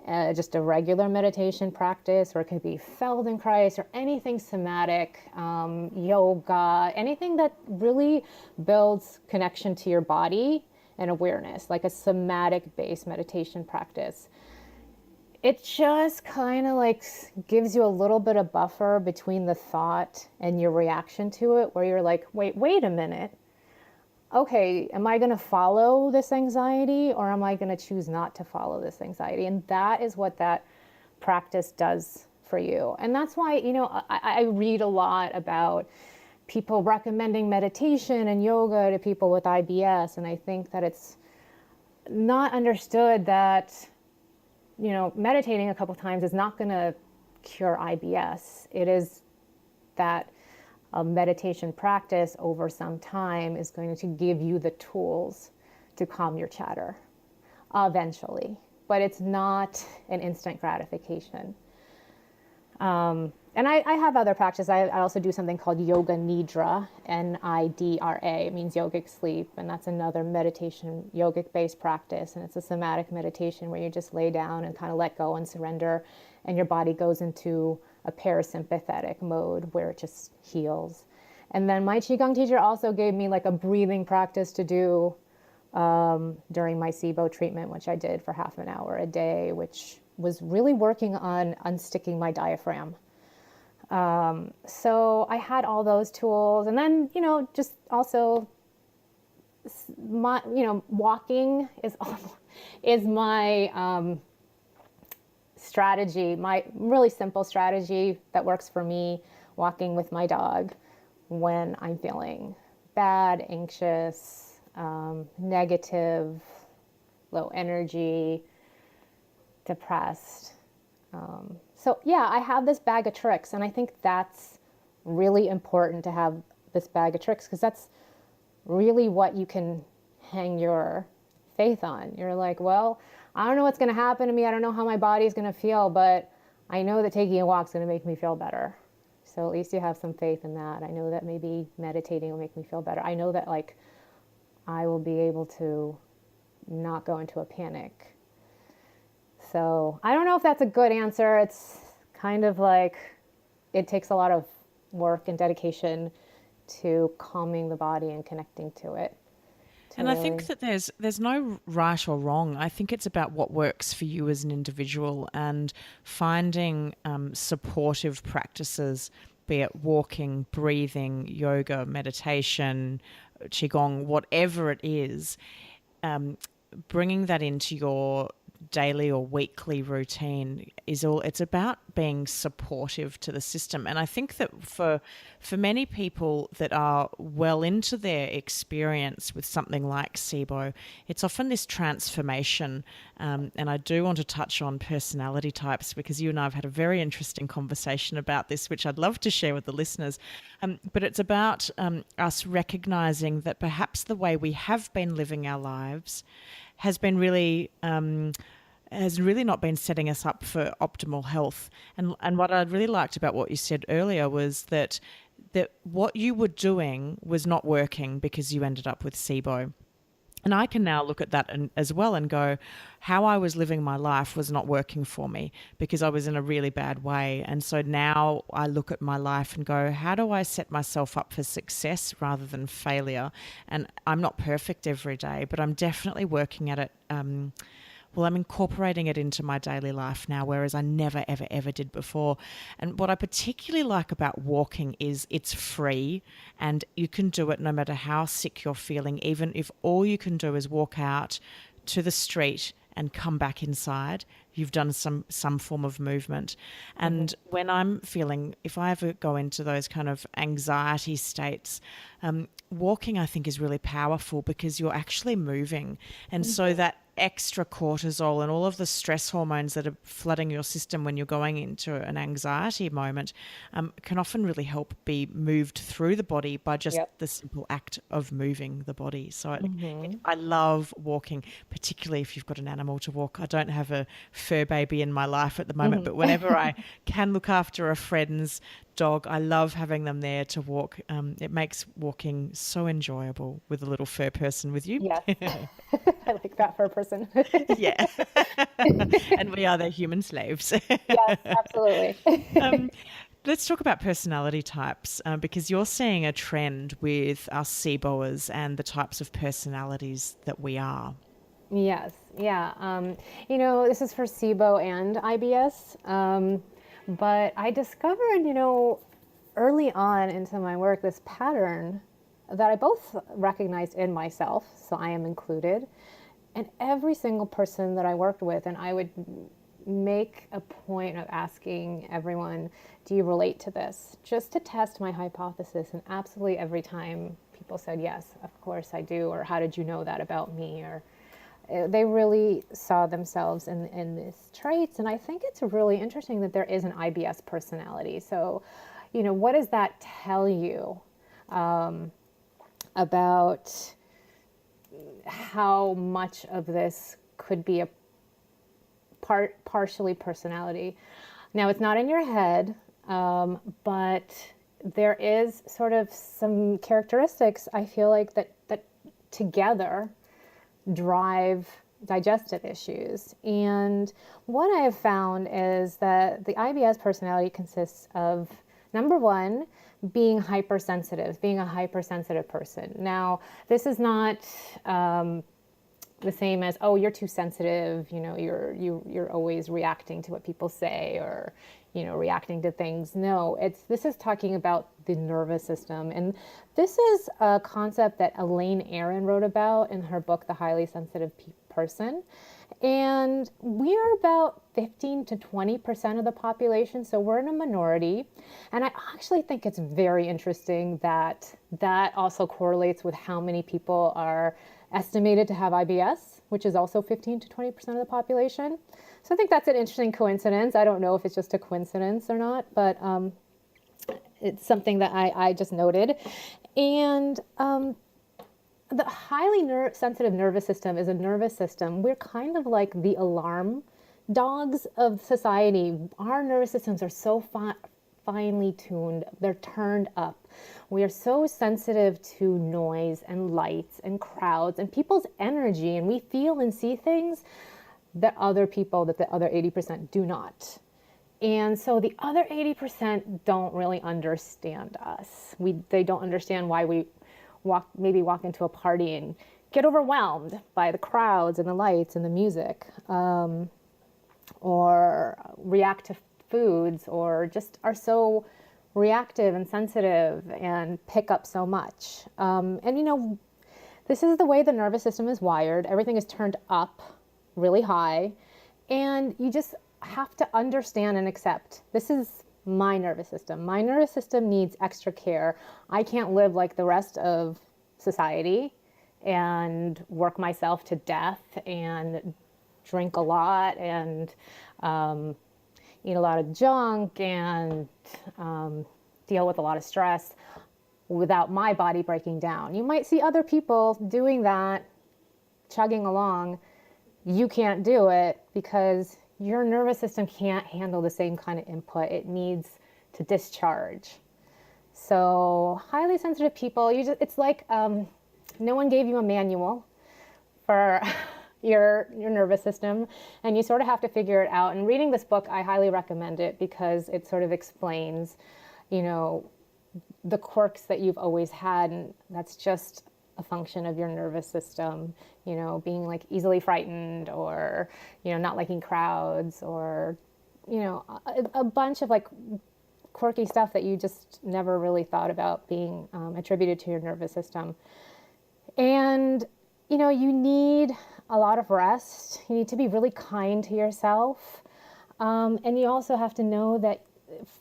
B: just a regular meditation practice, or it could be Feldenkrais or anything somatic, yoga, anything that really builds connection to your body and awareness, like a somatic-based meditation practice. It just kind of like gives you a little bit of buffer between the thought and your reaction to it, where you're like, wait a minute. Okay, am I going to follow this anxiety, or am I going to choose not to follow this anxiety? And that is what that practice does for you. And that's why, I read a lot about people recommending meditation and yoga to people with IBS. And I think that it's not understood that, meditating a couple times is not going to cure IBS. It is that a meditation practice over some time is going to give you the tools to calm your chatter eventually, but it's not an instant gratification. And I have other practices. I also do something called Yoga Nidra, Nidra. It means yogic sleep, and that's another meditation, yogic-based practice. And it's a somatic meditation where you just lay down and kind of let go and surrender, and your body goes into a parasympathetic mode where it just heals. And then my Qigong teacher also gave me like a breathing practice to do during my SIBO treatment, which I did for half an hour a day, which was really working on unsticking my diaphragm. So I had all those tools, and then, just also walking is my strategy, my really simple strategy that works for me, walking with my dog when I'm feeling bad, anxious, negative, low energy, depressed. So yeah, I have this bag of tricks, and I think that's really important to have this bag of tricks, because that's really what you can hang your faith on. You're like, well, I don't know what's going to happen to me. I don't know how my body's going to feel, but I know that taking a walk is going to make me feel better. So at least you have some faith in that. I know that maybe meditating will make me feel better. I know that like I will be able to not go into a panic. So I don't know if that's a good answer. It's kind of like it takes a lot of work and dedication to calming the body and connecting to it. To
A: And I think
B: really,
A: that there's no right or wrong. I think it's about what works for you as an individual and finding supportive practices, be it walking, breathing, yoga, meditation, qigong, whatever it is, um, bringing that into your daily or weekly routine is all. It's about being supportive to the system. And I think that for many people that are well into their experience with something like SIBO, it's often this transformation. And I do want to touch on personality types, because you and I have had a very interesting conversation about this, which I'd love to share with the listeners. But it's about us recognizing that perhaps the way we have been living our lives has been really has really not been setting us up for optimal health. And what I really liked about what you said earlier was that what you were doing was not working because you ended up with SIBO. And I can now look at that as well and go, how I was living my life was not working for me because I was in a really bad way. And so now I look at my life and go, how do I set myself up for success rather than failure? And I'm not perfect every day, but I'm definitely working at it. Well, I'm incorporating it into my daily life now, whereas I never, ever, ever did before. And what I particularly like about walking is it's free and you can do it no matter how sick you're feeling, even if all you can do is walk out to the street and come back inside. You've done some form of movement. And when I'm feeling, if I ever go into those kind of anxiety states, walking I think is really powerful because you're actually moving. And so that extra cortisol and all of the stress hormones that are flooding your system when you're going into an anxiety moment can often really help be moved through the body by just
B: yep.
A: the simple act of moving the body. So
B: Mm-hmm.
A: I love walking, particularly if you've got an animal to walk. I don't have a fur baby in my life at the moment, but whenever I can look after a friend's dog, I love having them there to walk. It makes walking so enjoyable with a little fur person with you.
B: Yes. I like that for a person.
A: Yeah. And we are their human slaves.
B: Yes, absolutely.
A: um, let's talk about personality types because you're seeing a trend with us SIBOers and the types of personalities that we are.
B: Yes, yeah. This is for SIBO and IBS. But I discovered, early on into my work, this pattern that I both recognized in myself, so I am included, and every single person that I worked with, and I would make a point of asking everyone, do you relate to this? Just to test my hypothesis. And absolutely every time people said, yes, of course I do, or how did you know that about me? Or they really saw themselves in these traits. And I think it's really interesting that there is an IBS personality. So, what does that tell you about how much of this could be a partially personality? Now, it's not in your head, but there is sort of some characteristics I feel like that together drive digestive issues. And what I've found is that the IBS personality consists of, number one, being hypersensitive, being a hypersensitive person. Now, this is not the same as, oh, you're too sensitive, you're always reacting to what people say, or reacting to things. No, this is talking about the nervous system. And this is a concept that Elaine Aron wrote about in her book The Highly Sensitive Person. And we are about 15 to 20% of the population, so we're in a minority. And I actually think it's very interesting that that also correlates with how many people are estimated to have IBS, which is also 15 to 20% of the population. So I think that's an interesting coincidence. I don't know if it's just a coincidence or not, but it's something that I just noted. And the highly sensitive nervous system is a nervous system. We're kind of like the alarm dogs of society. Our nervous systems are so finely tuned, they're turned up. We are so sensitive to noise and lights and crowds and people's energy, and we feel and see things that the other 80% do not. And so the other 80% don't really understand us. They don't understand why we walk into a party and get overwhelmed by the crowds and the lights and the music, or react to foods, or just are so reactive and sensitive and pick up so much. And this is the way the nervous system is wired. Everything is turned up really high, and you just have to understand and accept, this is my nervous system. My nervous system needs extra care. I can't live like the rest of society and work myself to death and drink a lot and eat a lot of junk and deal with a lot of stress without my body breaking down. You might see other people doing that, chugging along. You can't do it because your nervous system can't handle the same kind of input. It needs to discharge. So highly sensitive people, it's like no one gave you a manual for your nervous system, and you sort of have to figure it out. And reading this book, I highly recommend it because it sort of explains, the quirks that you've always had, and that's just a function of your nervous system, being like easily frightened, or, not liking crowds, or, a bunch of like quirky stuff that you just never really thought about being attributed to your nervous system. And, you need a lot of rest. You need to be really kind to yourself. And you also have to know that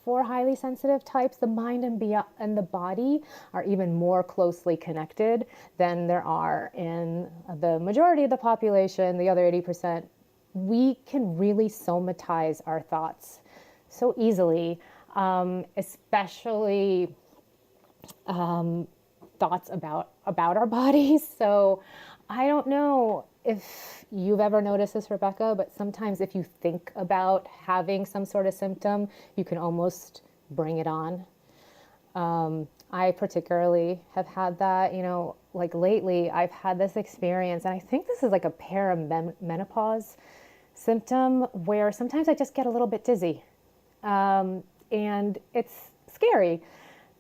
B: for highly sensitive types, the mind and the body are even more closely connected than there are in the majority of the population, the other 80%. We can really somatize our thoughts so easily, especially thoughts about our bodies. So I don't know if you've ever noticed this, Rebecca, but sometimes if you think about having some sort of symptom, you can almost bring it on. I particularly have had that, like lately I've had this experience, and I think this is like a perimenopause symptom where sometimes I just get a little bit dizzy, and it's scary.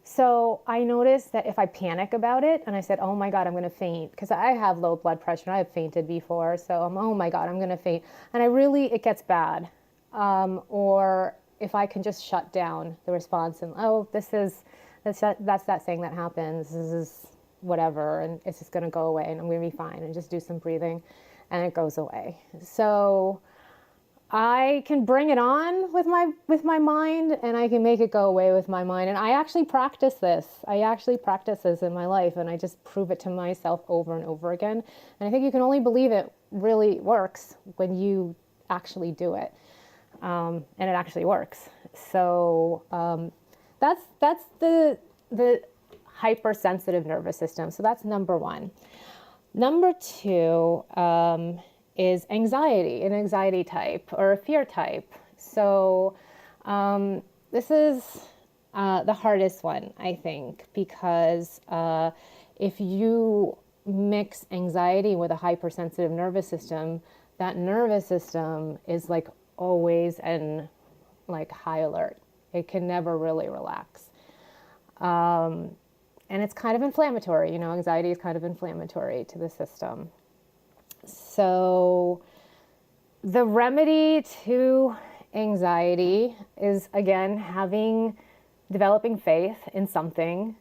B: So I noticed that if I panic about it and I said, oh my God, I'm going to faint, because I have low blood pressure and I have fainted before. So oh my God, I'm going to faint. And it gets bad. Or if I can just shut down the response and, that's that thing that happens. This is whatever. And it's just going to go away and I'm going to be fine, and just do some breathing and it goes away. So I can bring it on with my mind, and I can make it go away with my mind. And I actually practice this. In my life, and I just prove it to myself over and over again. And I think you can only believe it really works when you actually do it, and it actually works. So that's the hypersensitive nervous system. So that's number one. Number two is anxiety, an anxiety type or a fear type. So this is the hardest one, I think, because if you mix anxiety with a hypersensitive nervous system, that nervous system is like always in like high alert. It can never really relax. And it's kind of inflammatory, anxiety is kind of inflammatory to the system. So the remedy to anxiety is, again, developing faith in something,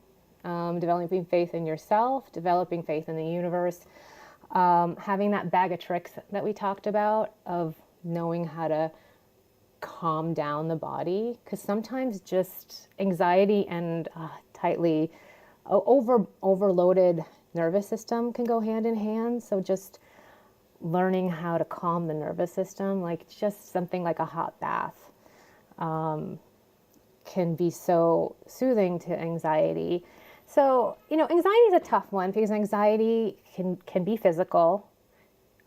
B: developing faith in yourself, developing faith in the universe, having that bag of tricks that we talked about of knowing how to calm down the body. Because sometimes just anxiety and tightly overloaded nervous system can go hand in hand. So just learning how to calm the nervous system, like just something like a hot bath, can be so soothing to anxiety. So, anxiety is a tough one because anxiety can be physical.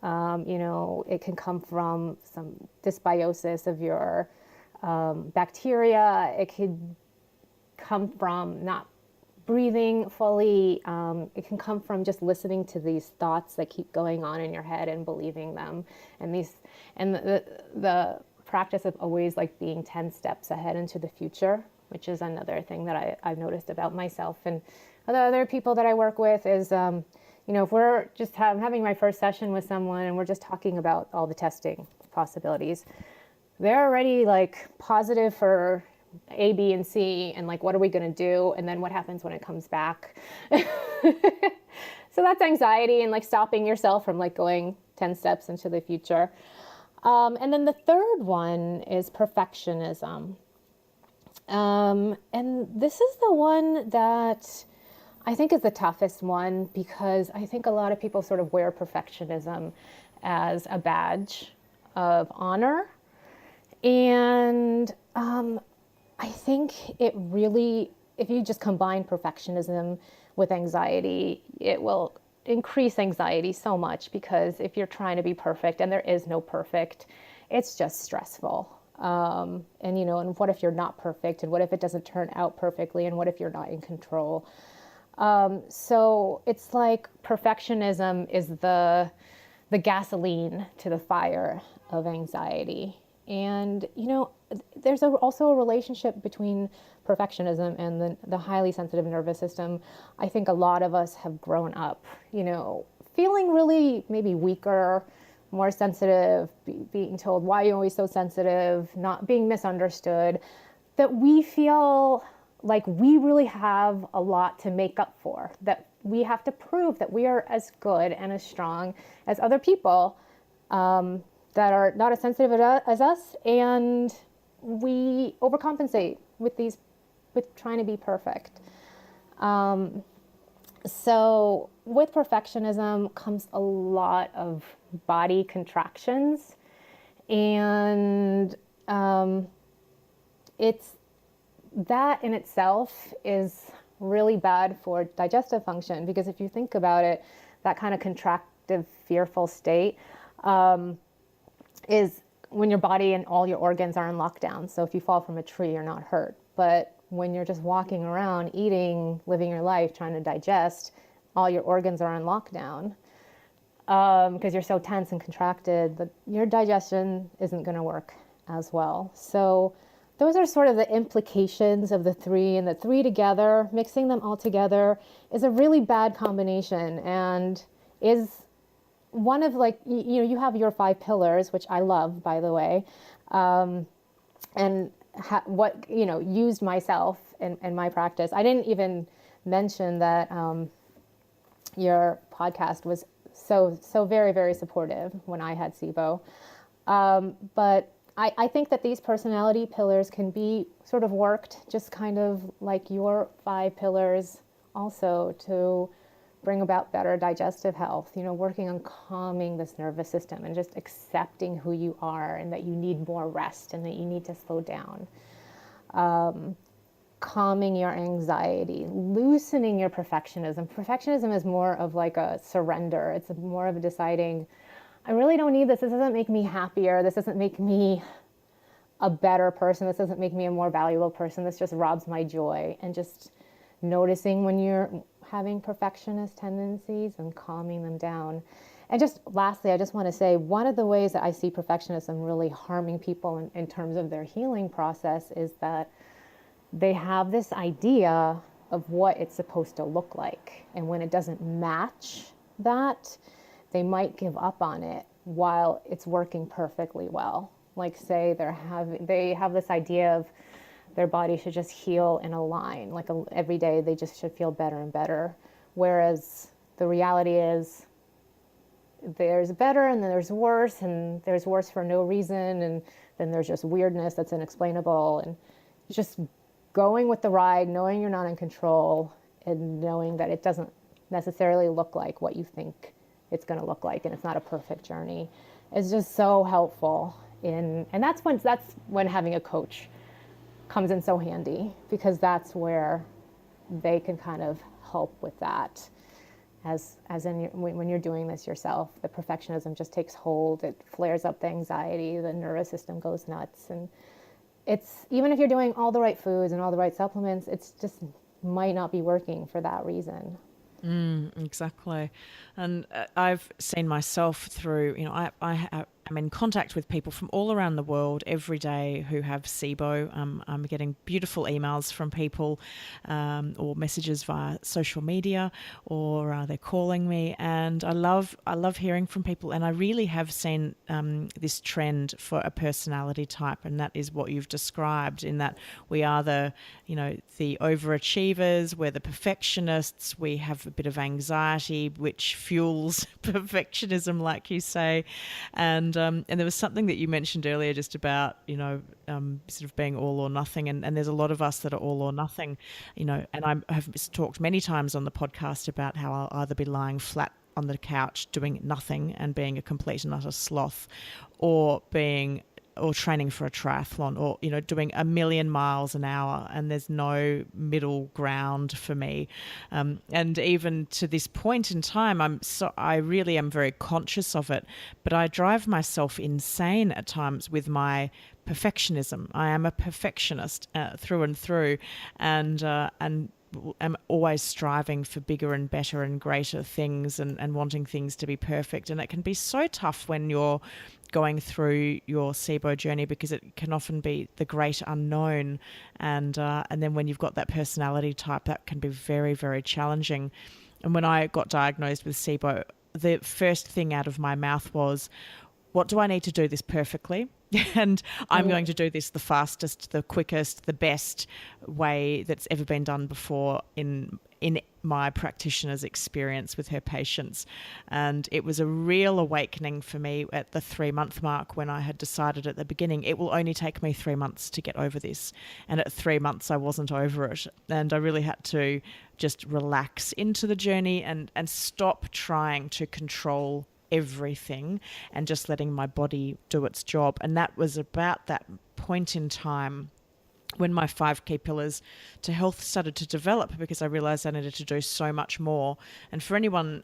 B: It can come from some dysbiosis of your bacteria. It could come from not breathing fully. It can come from just listening to these thoughts that keep going on in your head and believing them. And the practice of always like being 10 steps ahead into the future, which is another thing that I've noticed about myself and the other people that I work with is, if we're just having my first session with someone and we're just talking about all the testing possibilities, they're already like positive for A, B, and C, and like, what are we going to do? And then what happens when it comes back? So that's anxiety and like stopping yourself from like going 10 steps into the future. And then the third one is perfectionism. And this is the one that I think is the toughest one, because I think a lot of people sort of wear perfectionism as a badge of honor. And I think it really, if you just combine perfectionism with anxiety, it will increase anxiety so much, because if you're trying to be perfect and there is no perfect, it's just stressful. And what if you're not perfect? And what if it doesn't turn out perfectly? And what if you're not in control? So it's like perfectionism is the gasoline to the fire of anxiety. And, there's also a relationship between perfectionism and the highly sensitive nervous system. I think a lot of us have grown up, feeling really maybe weaker, more sensitive, being told, why are you always so sensitive, not being misunderstood, that we feel like we really have a lot to make up for, that we have to prove that we are as good and as strong as other people that are not as sensitive as us, and we overcompensate with trying to be perfect. So with perfectionism comes a lot of body contractions, and it's that in itself is really bad for digestive function, because if you think about it, that kind of contractive, fearful state is when your body and all your organs are in lockdown. So if you fall from a tree, you're not hurt. But when you're just walking around, eating, living your life, trying to digest, all your organs are in lockdown because you're so tense and contracted that your digestion isn't going to work as well. So those are sort of the implications of the three, and the three together, mixing them all together is a really bad combination, and is one of you have your 5 pillars, which I love, by the way, and used myself in my practice. I didn't even mention that your podcast was so very, very supportive when I had SIBO. But I think that these personality pillars can be sort of worked just kind of like your 5 pillars also, to bring about better digestive health, working on calming this nervous system and just accepting who you are and that you need more rest and that you need to slow down. Calming your anxiety, loosening your perfectionism. Perfectionism is more of like a surrender. It's more of a deciding, I really don't need this. This doesn't make me happier. This doesn't make me a better person. This doesn't make me a more valuable person. This just robs my joy. And just noticing when you're having perfectionist tendencies and calming them down. And just lastly, I just want to say, one of the ways that I see perfectionism really harming people in terms of their healing process is that they have this idea of what it's supposed to look like. And when it doesn't match that, they might give up on it while it's working perfectly well. Like, say they have this idea of their body should just heal in a line, like every day they just should feel better and better. Whereas the reality is there's better and then there's worse, and there's worse for no reason, and then there's just weirdness that's inexplainable. And just going with the ride, knowing you're not in control, and knowing that it doesn't necessarily look like what you think it's going to look like, and it's not a perfect journey, is just so helpful. And that's when having a coach comes in so handy, because that's where they can kind of help with that. When you're doing this yourself, the perfectionism just takes hold. It flares up the anxiety. The nervous system goes nuts, and it's, even if you're doing all the right foods and all the right supplements, it's just might not be working for that reason.
A: Exactly. And I've seen myself through, I'm in contact with people from all around the world every day who have SIBO. I'm getting beautiful emails from people or messages via social media, or they're calling me. And I love hearing from people. And I really have seen this trend for a personality type. And that is what you've described, in that we are the overachievers, we're the perfectionists, we have a bit of anxiety, which fuels perfectionism, like you say. And there was something that you mentioned earlier just about, sort of being all or nothing. And there's a lot of us that are all or nothing, and I have talked many times on the podcast about how I'll either be lying flat on the couch doing nothing and being a complete and utter sloth, or training for a triathlon, or doing 1,000,000 miles an hour, and there's no middle ground for me. And even to this point in time, I really am very conscious of it, but I drive myself insane at times with my perfectionism. I am a perfectionist through and through, and am always striving for bigger and better and greater things, and wanting things to be perfect. And it can be so tough when you're going through your SIBO journey, because it can often be the great unknown. And then when you've got that personality type, that can be very, very challenging. And when I got diagnosed with SIBO, the first thing out of my mouth was, what do I need to do this perfectly? And I'm going to do this the fastest, the quickest, the best way that's ever been done before in my practitioner's experience with her patients. And it was a real awakening for me at the 3-month mark, when I had decided at the beginning, it will only take me 3 months to get over this. And at 3 months, I wasn't over it. And I really had to just relax into the journey and stop trying to control everything, and just letting my body do its job. And that was about that point in time when my 5 key pillars to health started to develop, because I realized I needed to do so much more. And for anyone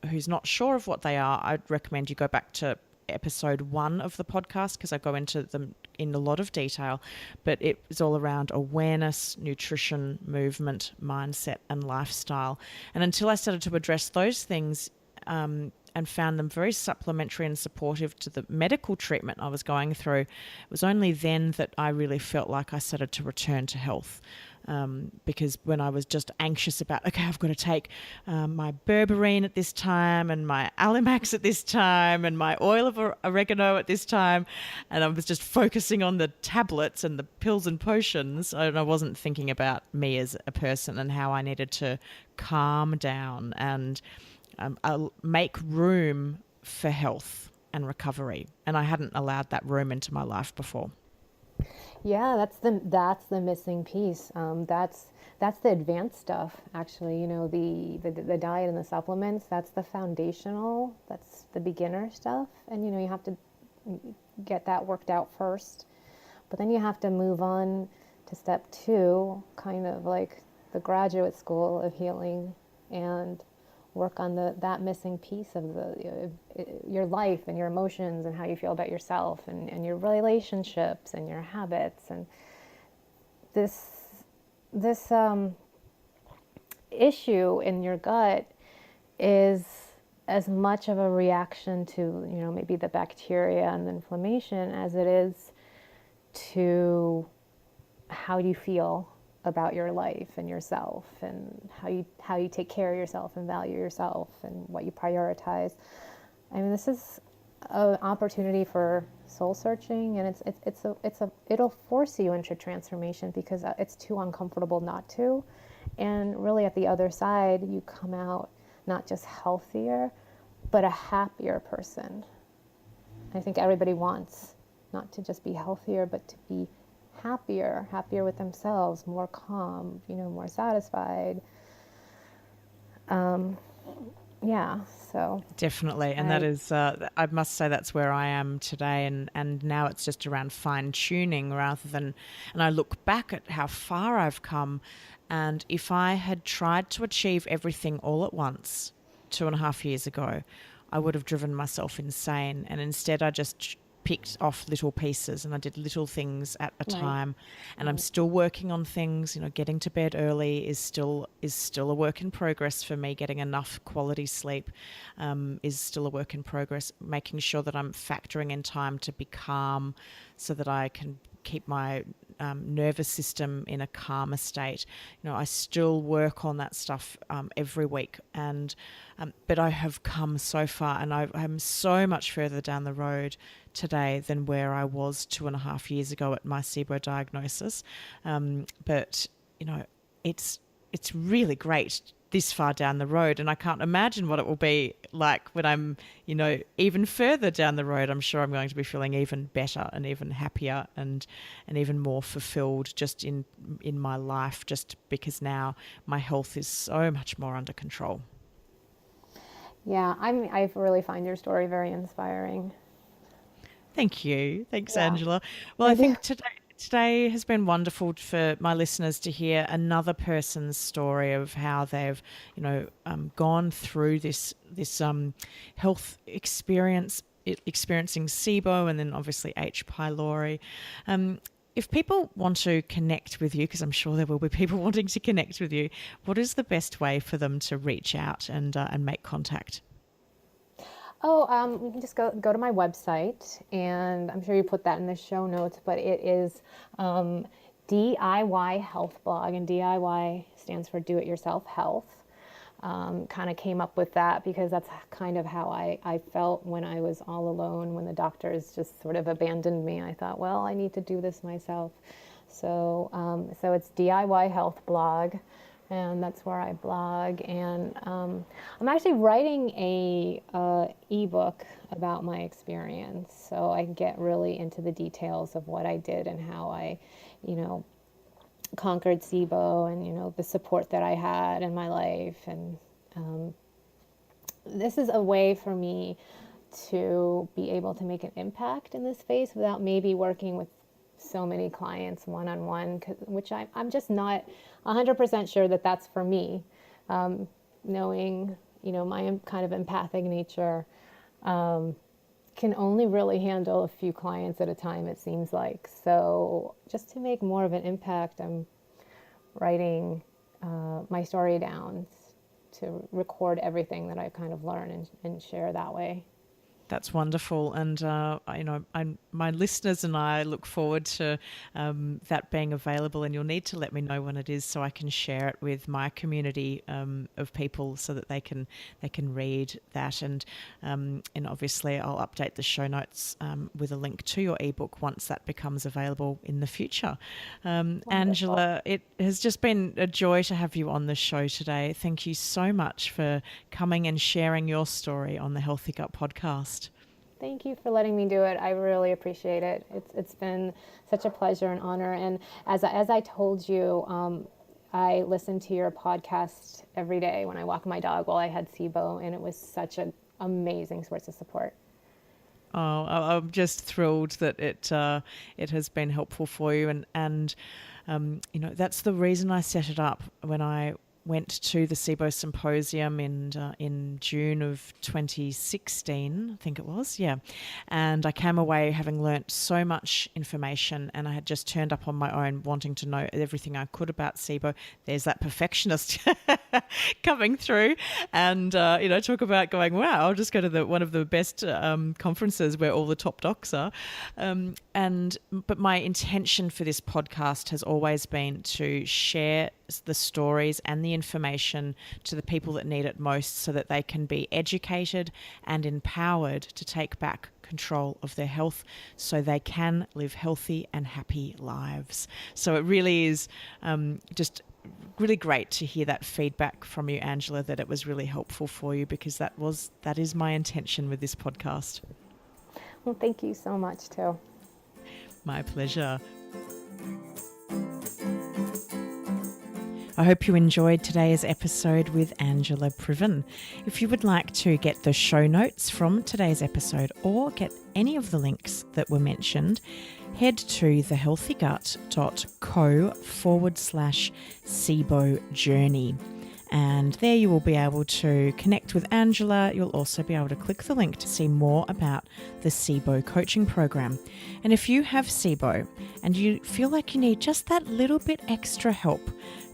A: who's not sure of what they are, I'd recommend you go back to episode 1 of the podcast, because I go into them in a lot of detail. But it was all around awareness, nutrition, movement, mindset, and lifestyle. And until I started to address those things, and found them very supplementary and supportive to the medical treatment I was going through, it was only then that I really felt like I started to return to health. Because when I was just anxious about, okay, I've got to take my berberine at this time, and my Alimax at this time, and my oil of oregano at this time, and I was just focusing on the tablets and the pills and potions, and I wasn't thinking about me as a person and how I needed to calm down and I'll make room for health and recovery. And I hadn't allowed that room into my life before.
B: Yeah, that's the missing piece. That's the advanced stuff, actually. The diet and the supplements. That's the foundational. That's the beginner stuff. And you have to get that worked out first. But then you have to move on to step 2, kind of like the graduate school of healing, and work on that missing piece of your life and your emotions and how you feel about yourself and your relationships and your habits. And this issue in your gut is as much of a reaction to maybe the bacteria and the inflammation as it is to how you feel about your life and yourself, and how you take care of yourself and value yourself and what you prioritize. I mean, this is an opportunity for soul searching, and it'll force you into transformation, because it's too uncomfortable not to. And really, at the other side, you come out not just healthier, but a happier person. I think everybody wants not to just be healthier, but to be happier with themselves, more calm, more satisfied. So
A: definitely. And that is, I must say, that's where I am today. And now it's just around fine tuning rather than, and I look back at how far I've come. And if I had tried to achieve everything all at once 2.5 years ago, I would have driven myself insane. And instead I just picked off little pieces and I did little things at a
B: Right.
A: time, and I'm
B: Right.
A: still working on things. Getting to bed early is still a work in progress for me. Getting enough quality sleep is still a work in progress. Making sure that I'm factoring in time to be calm so that I can keep my nervous system in a calmer state. I still work on that stuff every week, and but I have come so far, and I'm so much further down the road today than where I was 2.5 years ago at my SIBO diagnosis. But it's really great this far down the road, and I can't imagine what it will be like when I'm even further down the road. I'm sure I'm going to be feeling even better and even happier and even more fulfilled just in my life, just because now my health is so much more under control.
B: Yeah, I really find your story very inspiring.
A: Thank you. Thanks,
B: Yeah.
A: Angela. Well, I
B: Thank you.
A: think today has been wonderful for my listeners to hear another person's story of how they've, gone through this health experience, experiencing SIBO, and then obviously H. pylori. If people want to connect with you, because I'm sure there will be people wanting to connect with you, what is the best way for them to reach out and make contact?
B: Oh, you can just go to my website, and I'm sure you put that in the show notes, but it is DIY Health Blog, and DIY stands for Do It Yourself Health. Kind of came up with that because that's kind of how I felt when I was all alone, when the doctors just sort of abandoned me. I thought, well, I need to do this myself. So it's DIY Health Blog, and that's where I blog. And I'm actually writing a ebook about my experience, so I get really into the details of what I did and how I, conquered SIBO, and the support that I had in my life. And this is a way for me to be able to make an impact in this space without maybe working with so many clients one-on-one, which I'm just not 100% sure that that's for me. Knowing, my kind of empathic nature, can only really handle a few clients at a time, it seems like. So just to make more of an impact, I'm writing my story down to record everything that I've kind of learned and share that way.
A: That's wonderful, and my listeners and I look forward to that being available. And you'll need to let me know when it is, so I can share it with my community of people, so that they can read that. And obviously, I'll update the show notes with a link to your ebook once that becomes available in the future. Angela, it has just been a joy to have you on the show today. Thank you so much for coming and sharing your story on the Healthy Gut podcast.
B: Thank you for letting me do it. I really appreciate it. It's been such a pleasure and honor. And as I told you, I listened to your podcast every day when I walk my dog while I had SIBO, and it was such an amazing source of support.
A: Oh, I'm just thrilled that it has been helpful for you, and that's the reason I set it up when I went to the SIBO symposium in June of 2016, I think it was, yeah. And I came away having learnt so much information, and I had just turned up on my own wanting to know everything I could about SIBO. There's that perfectionist coming through, and talk about going, wow, I'll just go to one of the best conferences where all the top docs are. But my intention for this podcast has always been to share the stories and the information to the people that need it most, so that they can be educated and empowered to take back control of their health, so they can live healthy and happy lives. So it really is just really great to hear that feedback from you, Angela, that it was really helpful for you, because that is my intention with this podcast.
B: Well, thank you so much, too.
A: My pleasure. I hope you enjoyed today's episode with Angela Privin. If you would like to get the show notes from today's episode, or get any of the links that were mentioned, head to thehealthygut.co/SIBO journey. And there you will be able to connect with Angela. You'll also be able to click the link to see more about the SIBO coaching program. And if you have SIBO and you feel like you need just that little bit extra help,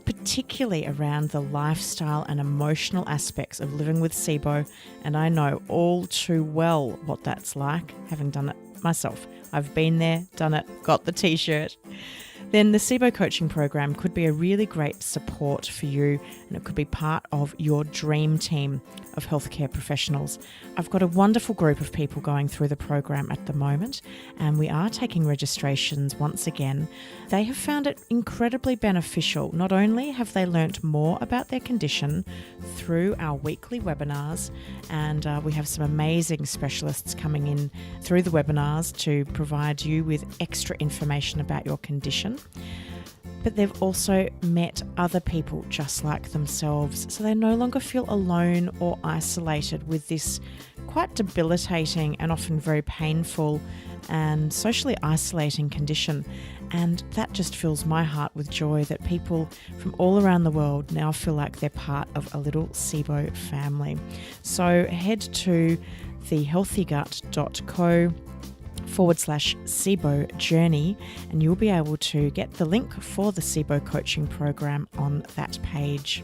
A: particularly around the lifestyle and emotional aspects of living with SIBO, and I know all too well what that's like, having done it myself. I've been there, done it, got the t-shirt. Then the SIBO coaching program could be a really great support for you, and it could be part of your dream team of healthcare professionals. I've got a wonderful group of people going through the program at the moment, and we are taking registrations once again. They have found it incredibly beneficial. Not only have they learnt more about their condition through our weekly webinars, and we have some amazing specialists coming in through the webinars to provide you with extra information about your condition, but they've also met other people just like themselves, so they no longer feel alone or isolated with this quite debilitating and often very painful and socially isolating condition. And that just fills my heart with joy that people from all around the world now feel like they're part of a little SIBO family. So head to thehealthygut.co/SIBO journey, and you'll be able to get the link for the SIBO coaching program on that page.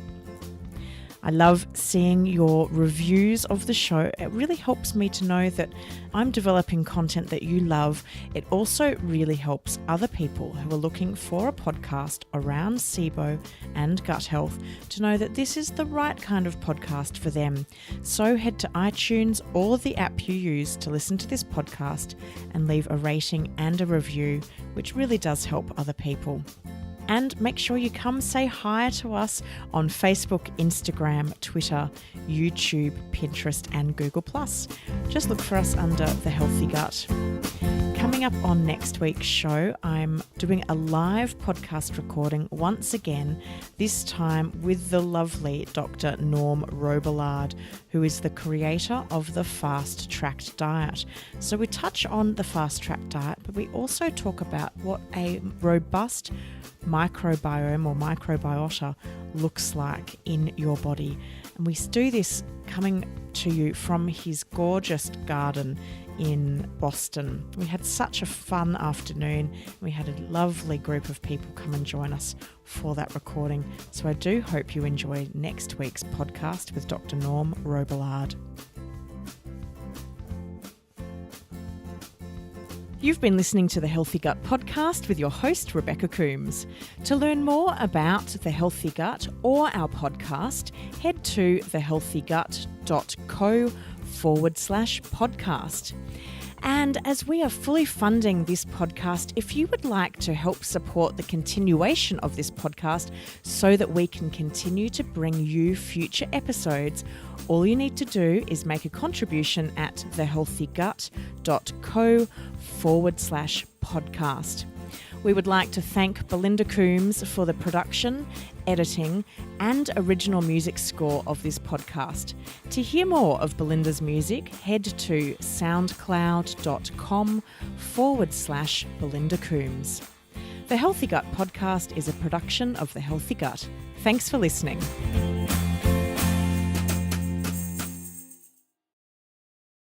A: I love seeing your reviews of the show. It really helps me to know that I'm developing content that you love. It also really helps other people who are looking for a podcast around SIBO and gut health to know that this is the right kind of podcast for them. So head to iTunes or the app you use to listen to this podcast and leave a rating and a review, which really does help other people. And make sure you come say hi to us on Facebook, Instagram, Twitter, YouTube, Pinterest, and Google+. Just look for us under The Healthy Gut. Coming up on next week's show, I'm doing a live podcast recording once again, this time with the lovely Dr. Norm Robillard, who is the creator of the Fast Tracked Diet. So we touch on the Fast Tracked Diet, but we also talk about what a robust microbiome or microbiota looks like in your body. And we do this coming to you from his gorgeous garden in Boston. We had such a fun afternoon. We had a lovely group of people come and join us for that recording. So I do hope you enjoy next week's podcast with Dr. Norm Robillard. You've been listening to the Healthy Gut podcast with your host, Rebecca Coombs. To learn more about the Healthy Gut or our podcast, head to thehealthygut.co/podcast. And as we are fully funding this podcast, if you would like to help support the continuation of this podcast so that we can continue to bring you future episodes, all you need to do is make a contribution at thehealthygut.co/podcast. We would like to thank Belinda Coombs for the production, editing, and original music score of this podcast. To hear more of Belinda's music, head to soundcloud.com/Belinda Coombs. The Healthy Gut podcast is a production of The Healthy Gut. Thanks for listening.